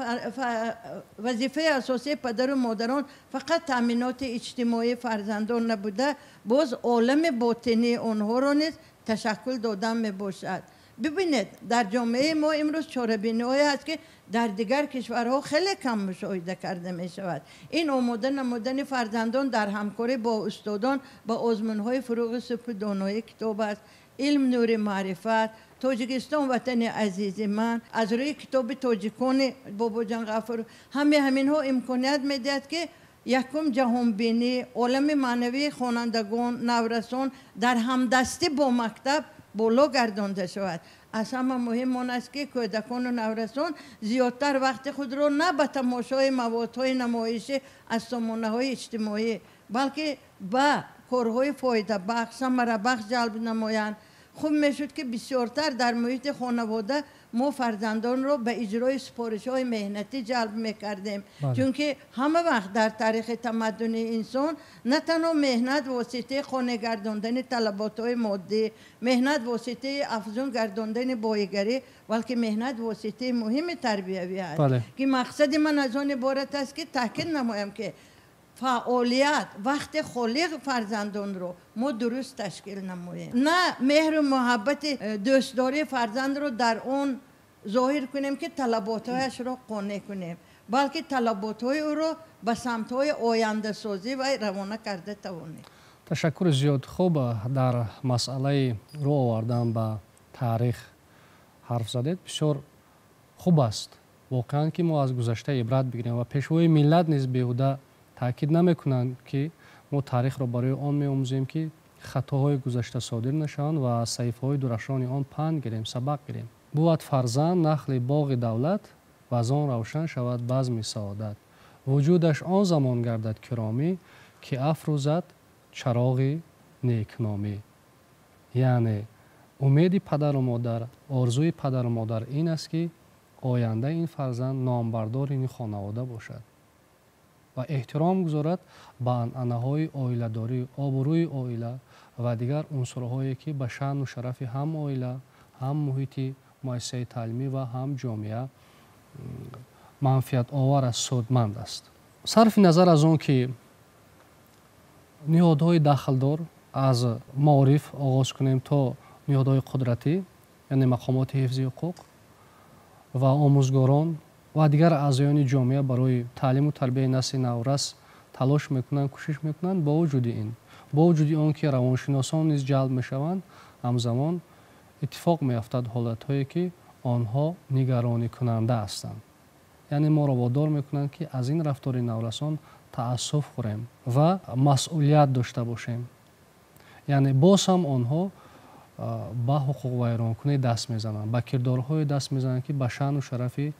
وظیفه اساسی پدر و مادران فقط تامینات اجتماعی فرزندان نبوده، باز عالم باطنی آنها را نیز تشکل دادن می باشد. ببینید در جامعه ما امروز چاره‌بینی‌هایی هست که در دیگر کشورها خیلی کم مشاهده کرده می شود. این نمودن فرزندان در همکاری با استادان با آزمون‌های فروغ صبح دانایی کتاب است، علم نور معرفت، تاجیکستان وطن عزیز من، از روی کتاب تاجیکان بابا جان غفور، همین ها امکانیت میدهد که یکم جهان بینی، عالم معنوی خوانندگان، نورسان در همدستی با مکتب بالا گردانده شود. از همه مهم آن است که کودکان و نورسان زیادتر وقت خود را نه به تماشای موادهای نمایشی از سامانه‌های اجتماعی بلکه به کارهای فایده بخش، ثمره بخش جلب نمایند. خوب میشد که بسیارتر در محیط خانواده ما فرزندان را به اجرای سپارش‌های مهنتی جلب می‌کردیم، چون که همه وقت در تاریخ تمدن انسان نه تنها مهنت واسطه خانه گرداندن طلبات‌های مادی، مهنت واسطه افزون گرداندن بایگری، بلکه مهنت واسطه مهم تربیوی است. که مقصد من از آن عبارت است که تاکید نمایم که فعالیت وقت خالق فرزندان رو ما درست تشکیل نماییم، نه مهر و محبت دوستداری فرزند رو در اون ظاهر کنیم که طلباتهایش رو قانع کنیم، بلکه طلباتهای او رو به سمتهای آینده سازی و روانه کرده توانیم. تشکر زیاد. خوب در مسئله رو آوردن به تاریخ حرف زدید، بسیار خوب است واقعا که ما از گذشته عبرت بگیریم و پیشوای ملت نیز بیهوده تاکید نمیکنند که ما تاریخ را برای آن می‌آموزیم که خطاهای گذشته صادر نشوند و صحیفه‌های درخشان آن پند گیریم، سبق گیریم. بود فرزند نخل باغ دولت و از آن روشن شود بزم سعادت. وجودش آن زمان گردد کرامی که افروزد چراغ نیکنامی. یعنی امید پدر و مادر، آرزوی پدر و مادر این است که آینده این فرزند نامبردار این خانواده باشد و احترام گذارد به عنعنه‌های عائله‌داری، آبروی عائله و دیگر عنصرهایی که به شأن و شرف هم عائله، هم محیط مؤسسه تعلیمی و هم جامعه منفعت آور است، سودمند است. صرف نظر از اون که نهادهای دخلدار از معارف آغاز کنیم تا نهادهای قدرتی، یعنی مقامات حفظی حقوق و آموزگاران و دیگر اعضایان جامعه برای تعلیم و تربیت نسل نورس تلاش میکنند، کوشش میکنند. با وجود آن که روانشناسان نیز جلب میشوند، همزمان اتفاق میافتد حالتهایی که آنها نگرانی کننده هستند. یعنی ما را وادار میکنند که از این رفتار نورسان تأسف خوریم و مسئولیت داشته باشیم. یعنی باز هم آنها به حقوق ویرانکنی دست میزنند، به کردارهای دست میزنند که به شأن و شرف یک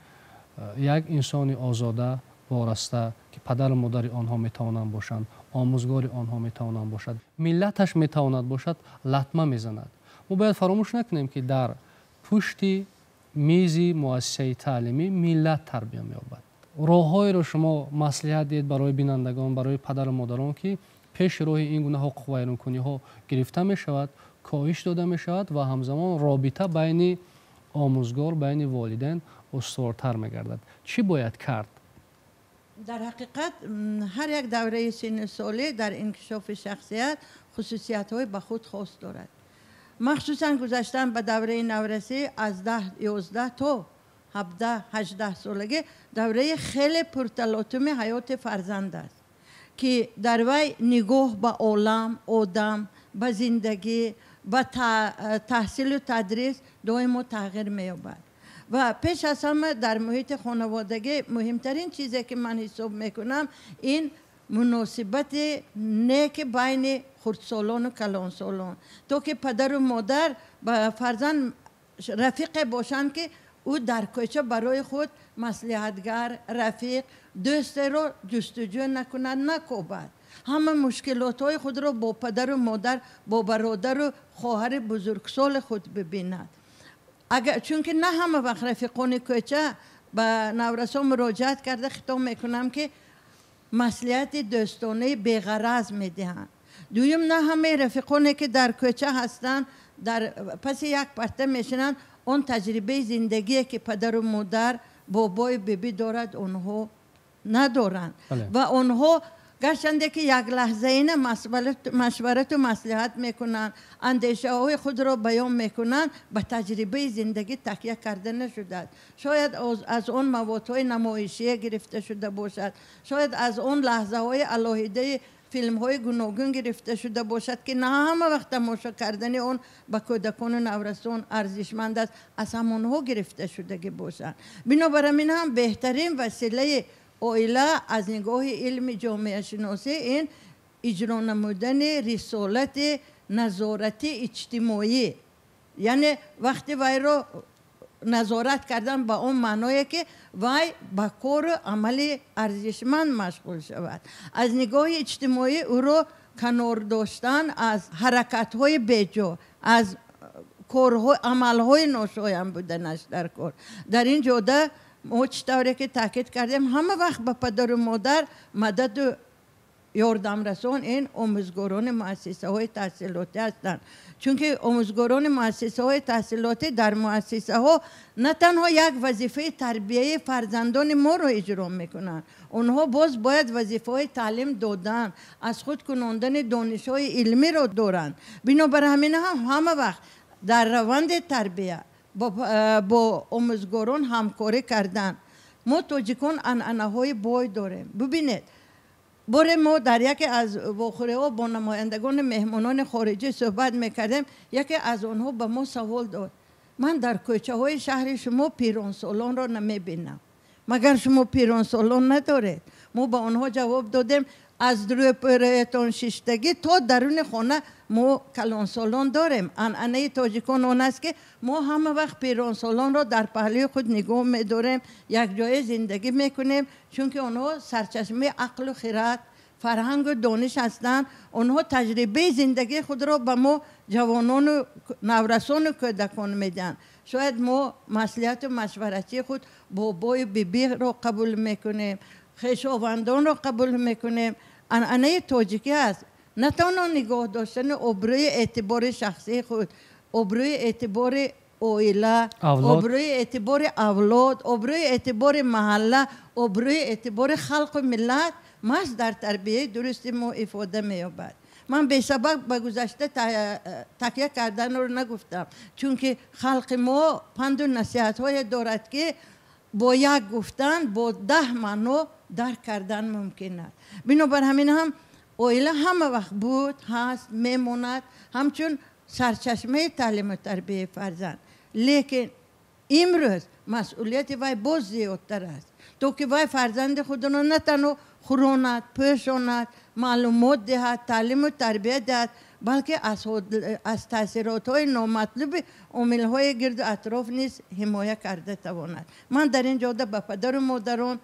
انسان آزاده وارسته که پدر و مادر آنها میتوانند باشند، آموزگار آنها میتوانند باشد، ملتش میتواند باشد، لطمه میزند. ما باید فراموش نکنیم که در پشت میز مؤسسه تعلیمی ملت تربیت می‌یابد. راه‌هایی را شما مصلحت دید برای بینندگان، برای پدر و مادران که پیش راه این گونه حقوق ویرانکنی‌ها گرفته می‌شود، کاهش داده می‌شود و همزمان رابطه بین آموزگار، بین والدین استوارتر می‌گردد. چی باید کرد؟ در حقیقت هر یک دوره سن ساله در انکشاف شخصیت خصوصیت‌های به خود خاص دارد. مخصوصا گذشتن به دوره نورسی از 10-11 تا 17-18 سالگی دوره خیلی پرتلاطم حیات فرزند است که در وی نگاه به عالم، آدم، به زندگی، به تحصیل و تدریس دائما تغییر می‌یابد. و پیش از همه در محیط خانوادگی مهمترین چیزی که من حساب میکنم این مناسبت نیک بین خردسالان و کلانسالان، تا که پدر و مادر با فرزند رفیق باشند که او در کوچه برای خود مصلحتگر، رفیق، دوست را جستجو نکند، نکوبد. همه مشکلات های خود را با پدر و مادر، با برادر و خواهر بزرگسال خود ببیند. چون که نه همه وقت رفیقان کوچه به نورسان مراجعت کرده خطاب میکنم که مصلحت دوستانه بی‌غرض میدهند. دویم نه همه رفیقانی که در کوچه هستند در پس یک پرده میشنند اون تجربه زندگی که پدر و مادر بابای بیبی دارد اونها ندارند. و اونها گرچنده که یک لحظه این مشورت و مصلحت میکنند، اندیشه های خود را بیان میکنند، به تجربه زندگی تکیه کرده نشده. شاید از اون موادهای نمایشی گرفته شده باشد، شاید از اون لحظه های الهیده فیلم های گوناگون گرفته شده باشد که نه همه وقت تماشا کردن اون به کودکان و نورسان ارزشمند است، از همونها گرفته شده باشد. بنابراین هم بهترین وسیله عائله از نگاه علم جامعه شناسی این اجرا نمودن رسالت نظارت اجتماعی، یعنی وقتی وی را نظارت کردن با اون معنایی که وی با کار و عمل ارزشمند مشغول شود. از نگاه اجتماعی او را کنار داشتن از حرکت‌های بیجا، از کارهای عمل‌های ناشایان بودنش در کار. در این جاده ما چطوری که تاکید کردیم همه وقت به پدر و مادر مدد و یاردم رسان این آموزگاران مؤسسه های تحصیلاتی هستند. چون که آموزگاران مؤسسه های تحصیلاتی در مؤسسه ها نه تنها یک وظیفه تربیه فرزندان ما را اجرا میکنند، اونها باز باید وظیفه های تعلیم دادن، از خود کناندن دانش های علمی را دارند. بنابراین همین همه وقت در روند تربیه با آموزگاران همکاری کردن. ما تاجیکان عنعنه‌های بای داریم. ببینید باره ما در یکی از واخوره ها با نمایندگان مهمانان خارجی صحبت میکردیم، یکی از آنها به ما سوال داد: من در کوچه های شهر شما پیرانسالان را نمیبینم، مگر شما پیرانسالان ندارید؟ ما به آنها جواب دادیم از روی پرایتون شیشتگی تا درون خانه ما کلان سالان داریم. انعنه تاجیکان آن است که ما همه وقت پیران سالان را در پهلوی خود نگاه می‌داریم، یک جای زندگی میکنیم، چون که آنها سرچشمه عقل و خرد، فرهنگ و دانش هستند. آنها تجربه زندگی خود را به ما جوانان و نورسان و کودکان میدن. شاید ما مصلحت و مشورتی خود بابای بیبی را قبول میکنیم، خویشاوندان را قبول میکنیم. انعنه تاجیکی است نه تنها نگاه داشتن ابروی اعتبار شخصی خود، ابروی اعتبار اویله، ابروی اعتبار اولاد، ابروی اعتبار محله، ابروی اعتبار خلق و ملت محض در تربیه درست ما افاده می‌یابد. من به سبب به گذشته تکیه کردن رو نگفتم، چون که خلق ما پند و نصیحت های دارد که با یک گفتن با 10 معنا درک کردن ممکن است. بنابر همین هم اویله همه وقت بود، هست، میموند همچون سرچشمه تعلیم و تربیه فرزند. لیکن امروز مسئولیت وای باز زیادتر است، تو که وای فرزند خود را نه تنها خوراند، پوشاند، معلومات دهد، تعلیم و تربیت دهد، بلکه از تاثیرات های نامطلوب عامل های گرد و اطراف نیز حمایه کرده تواند. من در این جاده به پدر و مادران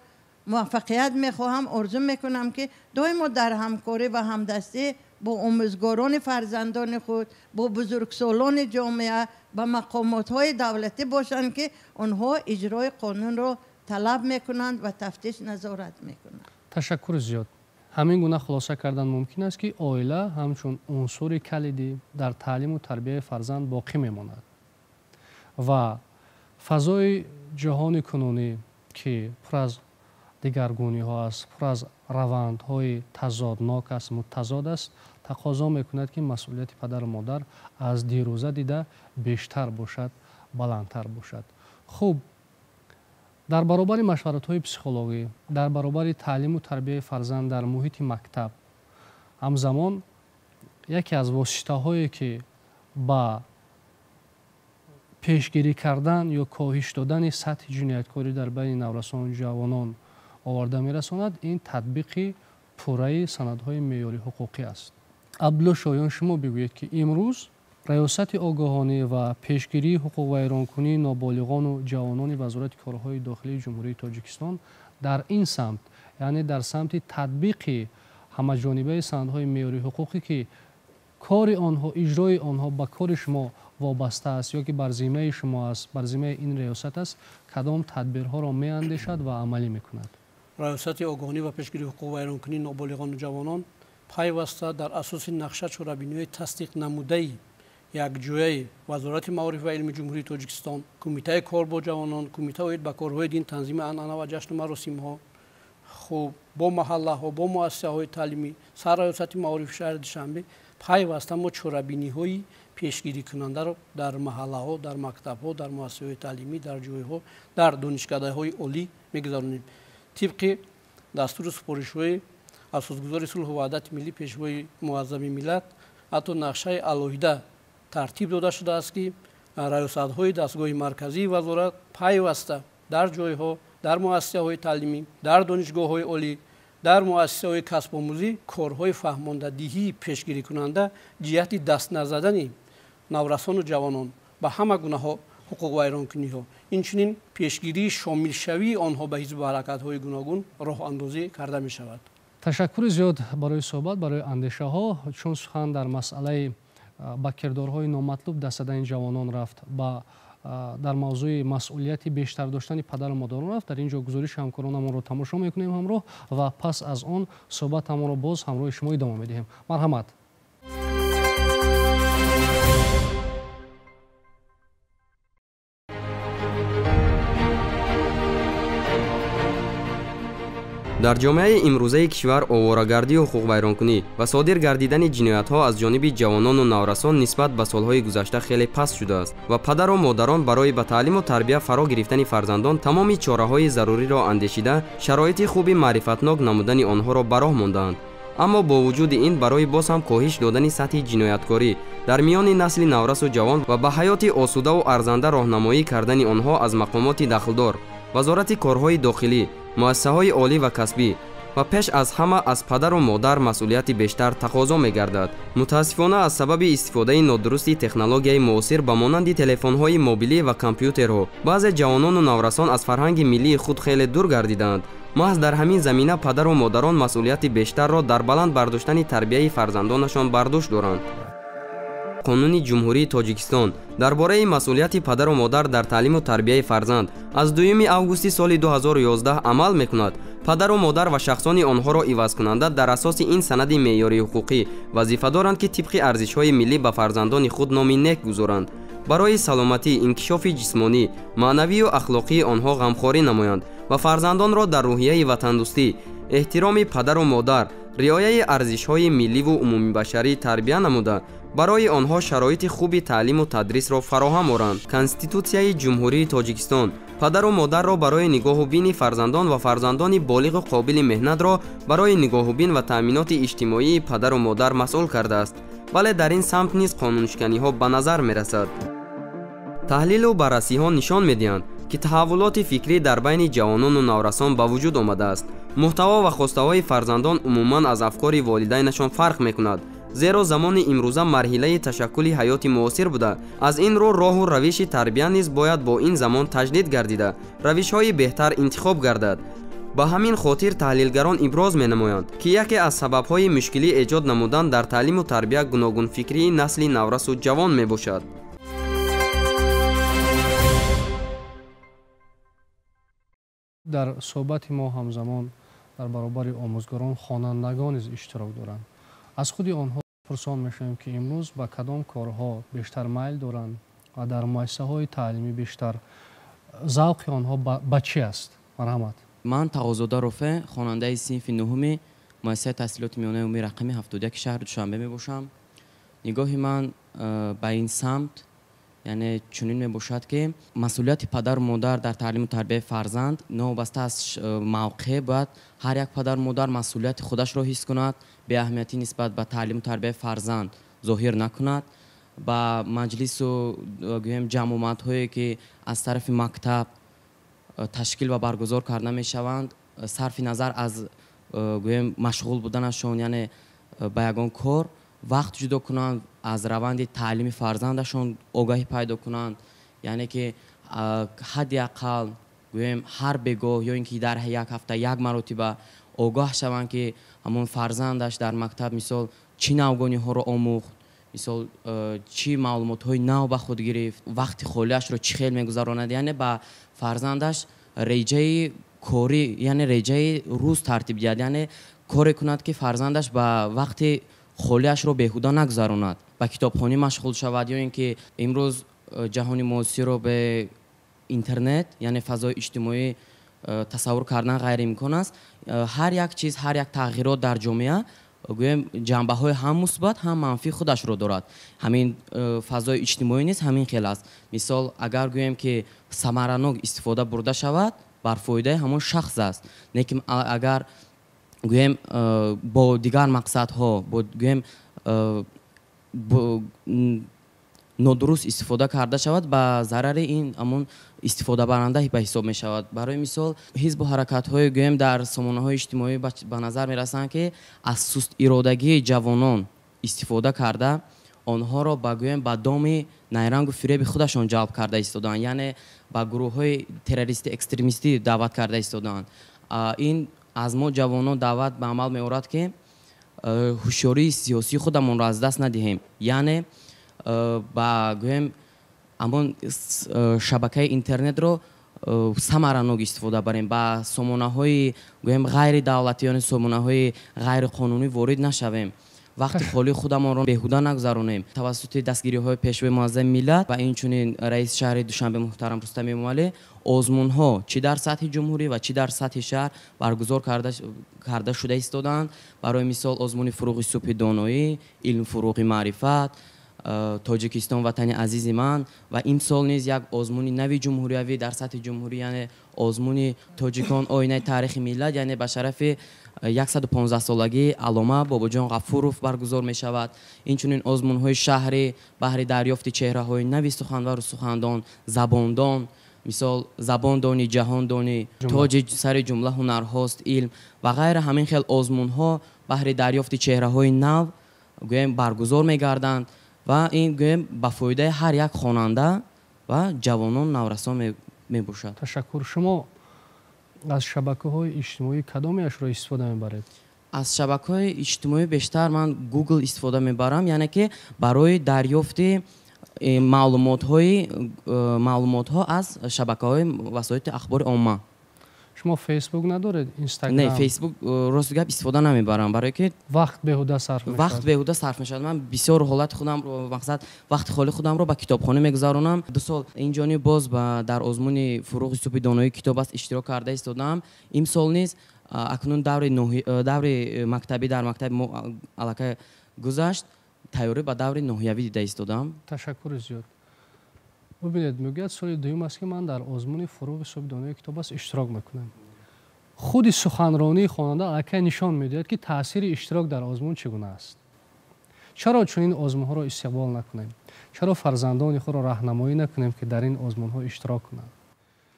موفقیت میخواهم، آرزو میکنم که دائما در همکاری و همدستی با آموزگاران فرزندان خود، با بزرگسالان جامعه، با مقامات های دولتی باشند که آنها اجرای قانون را طلب میکنند و تفتیش نظارت میکنند. تشکر زیاد. همین گونه خلاصه کردن ممکن است که عائله همچون عنصر کلیدی در تعلیم و تربیت فرزند باقی میماند و فضای جهان کنونی که پر از دگرگونی ها است، پر از روندهای تضادناک است، متضاد است، تقاضا میکند که مسئولیت پدر و مادر از دیروزه دیده بیشتر باشد، بلندتر باشد. خوب، در برابر مشورت های پسیخولوژی، در برابر تعلیم و تربیت فرزند در محیط مکتب، همزمان یکی از واسطه هایی که با پیشگیری کردن یا کاهش دادن سطح جنایتکاری در بین نورسان و جوانان آورده میرساند، این تطبیق پوره سندهای معیاری حقوقی است. عبدالله شایان، شما بگویید که امروز ریاست آگاهانه و پیشگیری حقوق و ایرانکنی نابالغان و جوانان وزارت کارهای داخلی جمهوری تاجیکستان در این سمت، یعنی در سمت تطبیق همه‌جانبه سندهای معیاری حقوقی که کار آنها، اجرای آنها به کار شما وابسته است یا که بر ذمه شما است، بر ذمه این ریاست است، کدام تدبیرها را می‌اندیشد و عملی می‌کند؟ ریاست آگاهانه و پیشگیری حقوق و ایرانکنی نابالغان و جوانان پیوسته در اساس نقشه چهاربینی تصدیق نموده یک جویه وزارت معارف و علم جمهوری تاجیکستان، کمیته کار با جوانان، کمیته هیئت به کارهای دین، تنظیم عنعنه و جشن و مراسم ها، خوب با محله ها، با مؤسسه های تعلیمی، سر ریاست معارف شهر دوشنبه پیوسته ما چهاربینی های پیشگیری کننده را در محله ها، در مکتب ها، در مؤسسه های تعلیمی، در جویه ها، در دانشکده های عالی میگذارونیم. طبق دستور سپارش های اساسگذار صلح و وحدت ملی پیشوای معظم ملت، حتی نقشه الهیده ترتیب داده شده است که ریاست‌های دستگاه مرکزی وزارت پیوسته در جایها، در مؤسسه‌های تعلیمی، در دانشگاه‌های عالی، در مؤسسه‌های کسب آموزی کارهای فهماندهی پیشگیری کننده جهت دست نزدن نورسان و جوانان به همه گونه حقوق و ایرانکنی‌ها، اینچنین پیشگیری شامل شوی آنها به حزب حرکت‌های گوناگون راه اندازی کرده می‌شود. تشکر زیاد برای صحبت، برای اندیشه ها. چون سخن در مسئله با کردارهای نامطلوب دست دادن جوانان رفت، در موضوع مسئولیت بیشتر داشتن پدر و مادران رفت، در اینجا گزارش همکارانمون رو تماشا میکنیم همراه و پس از آن صحبت همون رو باز همراه شما ادامه میدیم. مرحمت. در جامعه امروزه کشور آواره‌گردی و حقوق ویرانکنی و صادر گردیدن جنایت‌ها از جانب جوانان و نورسان نسبت به سالهای گذشته خیلی پست شده است و پدر و مادران برای به تعلیم و تربیت فرا گرفتن فرزندان تمامی چاره‌های ضروری را اندیشیده شرایط خوبی معرفتناک نمودن آنها را به راه مانده‌اند. اما با وجود این برای باز هم کاهش دادن سطح جنایتکاری در میان نسل نورس و جوان و به حیات آسوده و ارزنده راهنمایی کردن آنها از مقامات دخلدار، وزارت کارهای داخلی، مؤسسه‌های عالی و کسبی، و پیش از همه از پدر و مادر مسئولیت بیشتر تقاضا می‌گردد. متاسفانه از سبب استفاده نادرست تکنولوژی معاصر به مانند تلفن‌های موبیلی و کامپیوترها بعضی جوانان و نورسان از فرهنگ ملی خود خیلی دور گردیدند. محض در همین زمینه پدر و مادران مسئولیت بیشتر را در بلند برداشتن تربیت فرزندانشان برداشت دارند. قانون جمهوری تاجیکستان درباره مسئولیت پدر و مادر در تعلیم و تربیت فرزند از 2 اوگوست سال 2011 عمل می‌کند. پدر و مادر و شخصان آنها را عوض کننده در اساس این سند معیاری حقوقی وظیفه دارند که طبق ارزش‌های ملی به فرزندان خود نام نیک گذارند. برای سلامتی، انکشاف جسمانی، معنوی و اخلاقی آنها غمخواری نمایند و فرزندان را در روحیه وطندوستی، احترام پدر و مادر، رعایت ارزش‌های ملی و عمومی بشری تربیت نموده برای آنها شرایط خوبی تعلیم و تدریس را فراهم آورند. کنستیتوسیای جمهوری تاجیکستان پدر و مادر را برای نگاه و بین فرزندان و فرزندان بالغ و قابل مهنت را برای نگاه و بین و تأمینات اجتماعی پدر و مادر مسئول کرده است. ولی در این سمت نیز قانونشکنی‌ها به نظر می‌رسد. تحلیل و بررسی‌ها نشان می‌دهند که تحولات فکری در بین جوانان و نورسان به وجود آمده است. محتوا و خواسته‌های فرزندان عموماً از افکار والدینشان فرق می‌کند. زیرا زمان امروزه مرحله تشکل حیات معاصر بوده. از این رو راه و روش تربیت نیز باید با این زمان تجدید گردیده روش‌های بهتر انتخاب گردد. با همین خاطر تحلیلگران ابراز می‌نمایند که یکی از سبب‌های مشکلی ایجاد نمودن در تعلیم و تربیت گوناگون فکری نسل نورس و جوان میباشد. در صحبت ما همزمان در برابر آموزگاران خوانندگان نیز اشتراک دارند. از خود آنها پرسان می‌شویم که امروز به کدام کارها بیشتر میل دارند و در مؤسسه‌های تعلیمی بیشتر ذوق آنها به چی است؟ مرحمت. من تقاضادا رفع خواننده صنف نهم مؤسسه تحصیلات میانه عمومی رقمی 71 شهر دوشنبه میباشم. نگاه من به این سمت یعنی چنین میباشد که مسئولیت پدر و مادر در تعلیم و تربیت فرزند نوبسته از موقع باید هر یک پدر و مادر مسئولیت خودش را حس کند، به اهمیتی نسبت به تعلیم و تربیت فرزند ظاهر نکند. با مجلس و جمعیت هایی که از طرف مکتب تشکیل و برگزار کرده می شوند صرف نظر از مشغول بودنشون یعنی به یگان کار وقت جدا کنند، از روند تعلیم فرزندشون آگاهی پیدا کنند. یعنی که حداقل هر بگاه یا اینکه در یک هفته یک مرتبه آگاه شوند که همون فرزندش در مکتب مثال چی نوگانی ها رو آموخت، مثال چی معلومات های نو به خود گرفت، وقت خالیش رو چی خیلی میگذراند. یعنی با فرزندش ریجه کاری یعنی ریجه روز ترتیب دهد، یعنی کاری کند که فرزندش با وقت خالیش رو بهوده نگذراند، با کتابخوانی مشغول شود یا اینکه امروز جهان معاصر رو به اینترنت یعنی فضای اجتماعی تصور کردن غیر امکان است. هر یک چیز هر یک تغییرات در جامعه جنبه های هم مثبت هم منفی خودش رو دارد. همین فضای اجتماعی نیست همین خیلی است. مثال اگر گویم که ثمراناک استفاده برده شود بر فایده همون شخص است، لیکن اگر گویم با دیگر مقصدها گویم نادرست استفاده کرده شود به ضرر این همون استفاده برنده به حساب می شود. برای مثال حزب و حرکت های گویم در سامانه های اجتماعی به نظر می رسند که از سست ارادگی جوانان استفاده کرده آنها را با گویم با دام نیرنگ و فریب خودشان جلب کرده ایستادند، یعنی با گروه های تروریستی اکستریمیستی دعوت کرده ایستادند. این از ما جوانان دعوت به عمل می آورد که هوشیاری سیاسی خودمون را از دست ندهیم، یعنی با گویم همون شبکه اینترنت رو ثمراناک استفاده بریم، با سامانه های گویم غیر دولتی یعنی سامانه های غیر قانونی وارد نشویم، وقت خالی خودمان را بهوده نگذرانیم. توسط دستگیری های پیشوای معظم ملت و اینچنین رئیس شهر دوشنبه محترم رستم امامی آزمون ها چی در سطح جمهوری و چی در سطح شهر برگزار کرده شده ایستادند. برای مثال آزمون فروغ صبح دانایی، علم فروغ معرفت، تاجیکستان وطن عزیز من و امسال نیز یک آزمون نوی جمهوریوی در سطح جمهوری یعنی آزمون تاجیکان آینه تاریخ ملت یعنی به شرف 115 سالگی علامه باباجان غفوروف برگزار می شود. اینچنین آزمون های شهری بهر دریافت چهره های نوی سخنور و سخندان، زباندان مثال زبان دانی، جهان دانی، تاج سر جمله هنرهاست، علم و غیره. همین خیل آزمون ها بهر دریافت چهره های نو گویم برگزار میگردند و این گویم به فایده هر یک خواننده و جوانان نورسان میباشد. تشکر. شما از شبکه‌های اجتماعی کدامیش را استفاده میبرید؟ از شبکه‌های اجتماعی بیشتر من گوگل استفاده میبرم، یعنی که برای دریافت معلومات ها از شبکه‌های وسایل اخبار عامه. شما فیسبوک ندارید؟ اینستاگرام؟ نه، فیسبوک راست گپ استفاده نمیبرم، برای که وقت بهوده صرف میشه. وقت بهوده صرف میشه. من بسیار حالت خودم رو، مقصد وقت خالی خودم رو به کتابخانه میگذرونم. 2 سال اینجانی باز در آزمون فروغ سوپی دانایی کتاب است اشتراک کرده ایستادم. این سال نیز اکنون دور مکتبی در مکتب علاقه گذشت، تیاری به دور نهیوی دیده ایستادم. تشکر زیاد. ببینید میگه سال دوم است که من در آزمون فروغ سوپی دانایی کتاب است اشتراک میکنم. خود سخنرانی خواننده علاقه نشان میدهد که تاثیر اشتراک در آزمون چگونه است. چرا چون این آزمون ها را استقبال نکنیم؟ چرا فرزندان خود را راهنمایی نکنیم که در این آزمون ها اشتراک کنند؟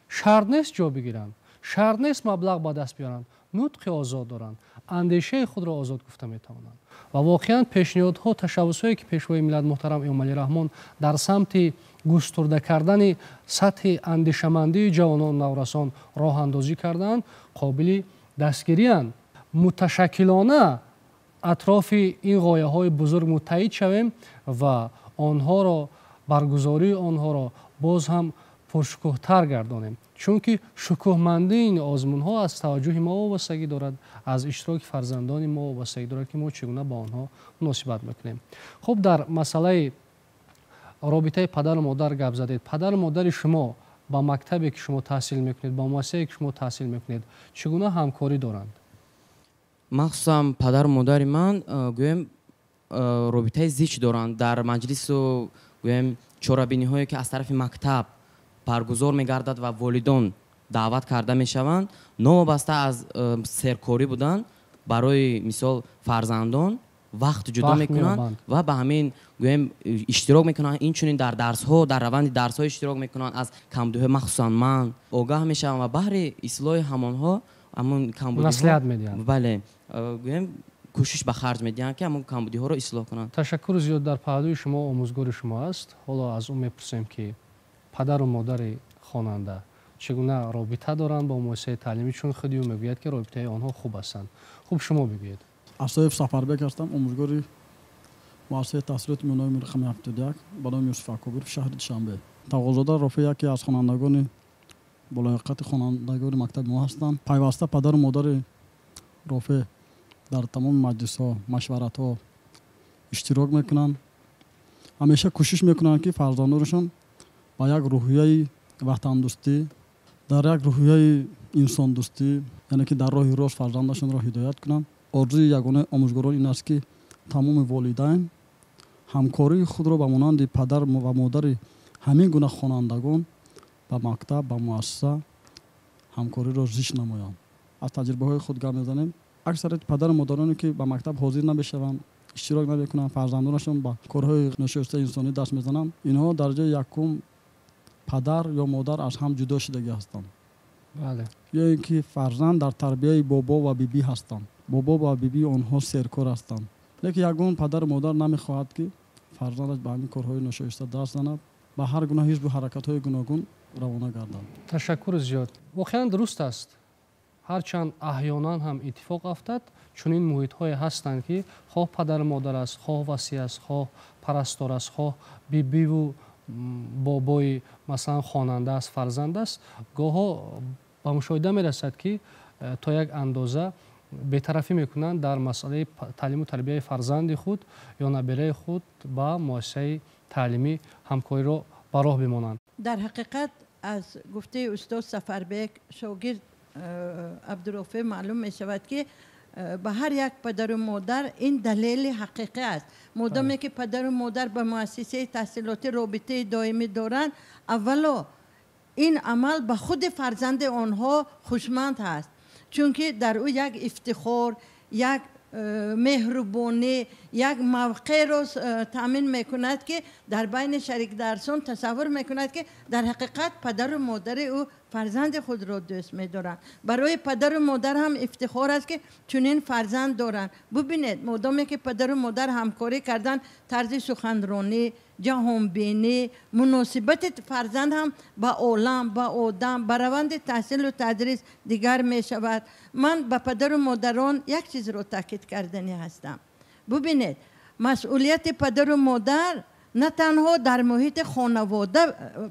شرط نیست جا بگیرند، شرط نیست مبلغ به دست بیارند، نطق آزاد دارند، اندیشه خود را آزاد گفته میتوانند. و واقعا پیشنهادها، تشبسهایی که پیشوای ملت محترم امام علی رحمان در سمت گسترده کردن سطح اندیشمندی جوانان نورسان راه اندازی کردند قابل دستگیری اند. متشکلانه اطراف این غایه های بزرگ متحد شویم و آنها را، برگزاری آنها را باز هم پرشکوه‌تر گردانیم، چون که شکوهمندی این آزمون ها از توجه ما وابستگی دارد، از اشتراک فرزندان ما وابستگی دارد که ما چگونه با آنها مناسبت میکنیم. خب در مسئله رابطه پدر و مادر گپ زدید. پدر و مادر شما با مکتبی که شما تحصیل میکنید، با مؤسسه‌ای که شما تحصیل میکنید چگونه همکاری دارند؟ مخصوصا پدر و مادر من گویم رابطه زیچ دارند. در مجلس و گویم چورابینی هایی که از طرف مکتب برگزار میگردد و والدان دعوت کرده میشوند، نوابسته از سرکاری بودن برای مثال فرزندان وقت جدا میکنند و به همین گویم اشتراک میکنند. این چنین در درس ها، در روند درس ها اشتراک میکنند. از کمبودی مخصوصا من آگاه میشم و بهر اصلاح همانها همون کمبودی نصیحت میدین. بله، گویم کوشش به خرج میدین که همون کمبودی ها رو اصلاح کنند. تشکر زیاد. در پهلوی شما آموزگار شما است. حالا از اون میپرسیم که پدر و مادر خواننده چگونه رابطه دارند با مؤسسه تعلیمی، چون خودی میگوید که رابطه آنها خوب هستند. خوب شما بگویید. اسایف سفربک هستم، آموزگار مؤسسه تحصیلات میانه رقم 71 به نام یوسف اکبر شهر دوشنبه. تقاضادار رفیع یکی از خوانندگان بلایقت خوانندگان مکتب ما هستند. پیوسته پدر و مادر رفیع در تمام مجلس ها، مشورت ها اشتراک میکنند. همیشه کوشش میکنند که فرزندانشان با یک روحیه وطن دوستی، در یک روحیه انسان دوستی، یعنی که در راه راست فرزندشان را هدایت کنند. آرزوی یگانه آموزگاران این است که تمام والدین همکاری خود را به مانند پدر و مادر همین گونه خوانندگان به مکتب، به مؤسسه همکاری را زیش نمایند. از تجربه های خود گپ میزنیم. اکثریت پدر و مادرانی که به مکتب حاضر نمیشوند، اشتراک نمیکنند، فرزندانشان به کارهای ناشایسته انسانی دست میزنند، اینها درجه یکم پدر یا مادر از هم جدا شدگی هستند. بله. یا اینکه فرزند در تربیه بابا و بیبی هستند. بابا و بیبی آنها سرکار هستند. لیکن یگان پدر و مادر نمیخواهد که فرزندش به همین کارهای ناشایسته دست زند، به هر گونه حزب و حرکت‌های گوناگون روانه گردد. تشکر زیاد. واقعا درست است. هرچند احیانا هم اتفاق افتاد، چون این محیط‌های هستند که خواه پدر و مادر است، خواه وصی است، خواه پرستار است، خواه بیبی و بابای مثلا خواننده است، فرزند است، گاها به مشاهده میرسد که تا یک اندازه بی‌طرفی میکنند در مسئله تعلیم و تربیت فرزند خود یا نبیره خود با مؤسسه تعلیمی همکاری را به راه بمانند. در حقیقت از گفته استاد سفربک شاگرد عبدالرافع معلوم می شود که به هر یک پدر و مادر این دلیل حقیقی است. مادامی که پدر و مادر به مؤسسه تحصیلاتی رابطه دائمی دارند، اولا این عمل به خود فرزند آنها خوشمند هست، چون که در او یک افتخار، یک مهربانی یک موقع رو تامین میکند که در بین شریک درسان تصور میکند که در حقیقت پدر و مادر او فرزند خود را دوست می‌دارند. برای پدر و مادر هم افتخار است که چنین فرزند دارند. ببینید مادامی که پدر و مادر همکاری کردن، طرز سخنرانی، جهانبینی، مناسبت فرزند هم با عالم، با آدم، با روند تحصیل و تدریس دیگر می شود. من به پدر و مادران یک چیز رو تاکید کردنی هستم. ببینید مسئولیت پدر و مادر نه تنها در محیط خانواده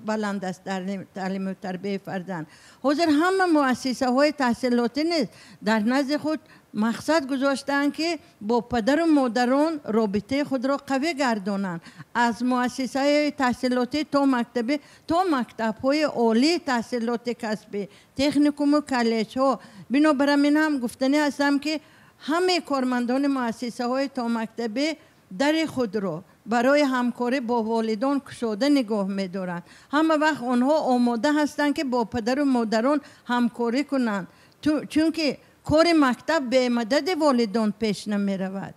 بلند است در تعلیم و تربیت فرزند. حاضر همه مؤسسه های تحصیلاتی نیست در نزد خود مقصد گذاشتند که با پدر و مادران رابطه خود را قوی گردانند. از مؤسسه های تحصیلاتی تا مکتبی تا مکتب های عالی تحصیلات کسبی، تکنیکوم و کالج ها. بنابراین هم گفتنی هستم که همه کارمندان مؤسسه های تا مکتبی در خود را برای همکاری با والدان گشوده نگاه می‌دارند. همه وقت آنها آماده هستند که با پدر و مادران همکاری کنند، چون که کار مکتب به مدد والدان پیش نمی رود.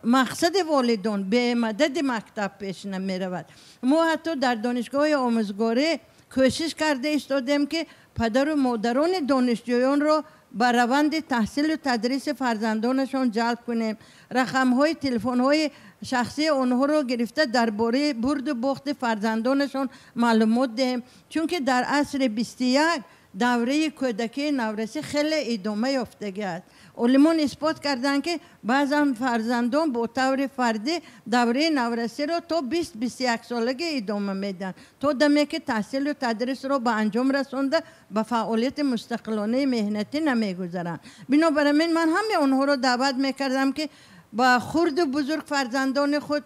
مقصد والدان به مدد مکتب پیش نمی رود. ما حتی در دانشگاه آموزگاری کوشش کرده ایستادیم که پدر و مادران دانشجویان را به روند تحصیل و تدریس فرزندانشان جلب کنیم. رقم‌های تلفن‌های شخصی آنها را گرفته درباره برد و باخت فرزندانشان معلومات دهیم، چون که در عصر 21 دوره کودکی نورسی خیلی ادامه یافتگی است. علمان اثبات کردند که بعضا فرزندان با طور فردی دوره نورسی را تا 20-21 سالگی ادامه میدن تا دمی که تحصیل و تدریس را به انجام رسانده به فعالیت مستقلانه مهنتی نمیگذارند. بنابراین من همه آنها را دعوت میکردم که با خرد و بزرگ فرزندان خود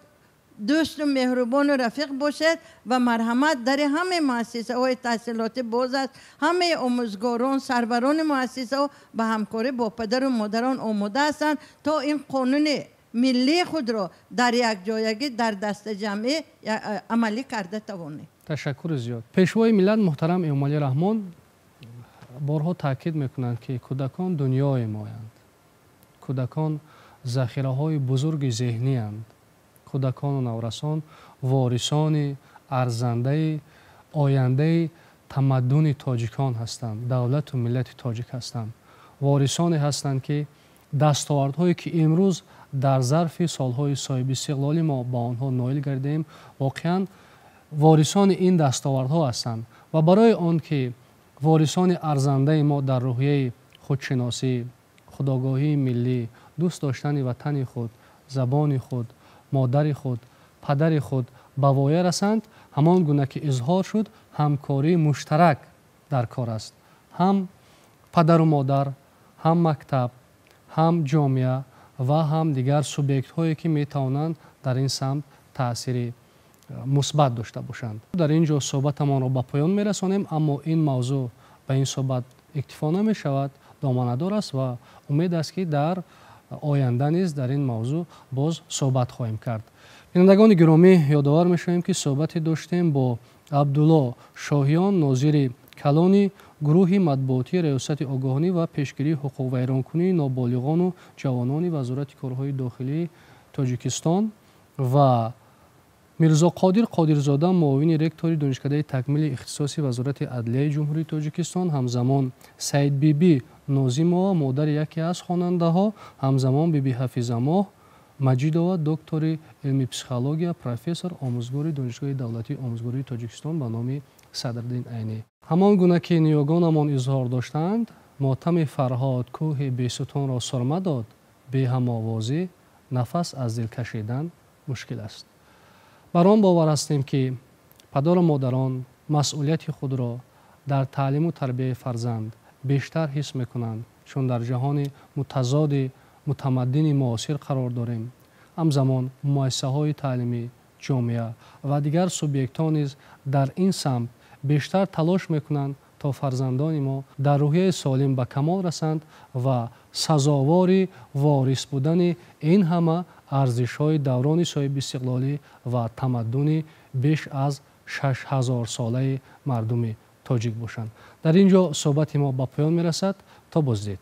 دوست و مهربان و رفیق باشد و مرحمت در همه مؤسسه های تحصیلاتی باز است. همه آموزگاران، سروران مؤسسه ها به همکاری با پدر و مادران آماده هستند تا این قانون ملی خود را در یک جایگی در دست جمعی عملی کرده توانید. تشکر زیاد. پیشوای ملت محترم امامعلی رحمان بارها تاکید میکنند که کودکان دنیای مایند. کودکان ذخیره های بزرگ ذهنی اند. کودکان و نورسان وارثان ارزنده آینده تمدن تاجیکان هستند. دولت و ملت تاجیک هستند. وارثانی هستند که دستاوردهایی که امروز در ظرف سالهای صاحب استقلال ما با آنها نائل گردیم واقعا وارثان این دستاوردها هستند و برای آن که وارثان ارزنده ما در روحیه خودشناسی، خودآگاهی ملی، دوست داشتن وطن خود، زبان خود، مادر خود، پدر خود به وایه رسند، همان گونه که اظهار شد همکاری مشترک در کار است. هم پدر و مادر، هم مکتب، هم جامعه و هم دیگر سوبیکت هایی که می توانند در این سمت تأثیر مثبت داشته باشند. در اینجا صحبتمان را به پایان می رسانیم، اما این موضوع به این صحبت اکتفا نمی شود، دامنه‌دار است و امید است که در آینده نیز در این موضوع باز صحبت خواهیم کرد. بینندگان گرامی، یادآور می‌شویم که صحبتی داشتیم با عبدالله شاهیان، ناظر کلانی گروه مطبوعاتی ریاست آگاهانی و پیشگیری حقوق ویرانکنی نابالغان و جوانان وزارت کارهای داخلی تاجیکستان و میرزا قادر قادرزاده، معاون رکتور دانشکده تکمیل اختصاصی وزارت عدلیه جمهوری تاجیکستان، همزمان سعید بیبی نازیمова مادر یکی از خواننده ها، همزمان بیبی حفیظه مجیدова دکتر علمی پسیخولوژیا، پروفسور آموزگاری دانشگاه دولتی آموزگاری تاجیکستان به نام صدرالدین عینی. همان گونه که نیاگانمان اظهار داشتند، ماتم فرهاد کوه بیستون را سرمه داد، به هم آوازی نفس از دل کشیدن مشکل است. بر آن باور هستیم که پدر و مادران مسئولیت خود را در تعلیم و تربیت فرزند بیشتر حس میکنند، چون در جهان متضاد متمدن معاصر قرار داریم. همزمان مؤسسه های تعلیمی، جامعه و دیگر سوبیکت ها نیز در این سمت بیشتر تلاش میکنند تا فرزندان ما در روحیه سالم به کمال رسند و سزاوار وارث بودن این همه ارزش های دوران صاحب استقلالی و تمدن بیش از 6000 ساله مردم تاجیک باشند. در اینجا صحبت ما به پایان میرسد. تا بازدید.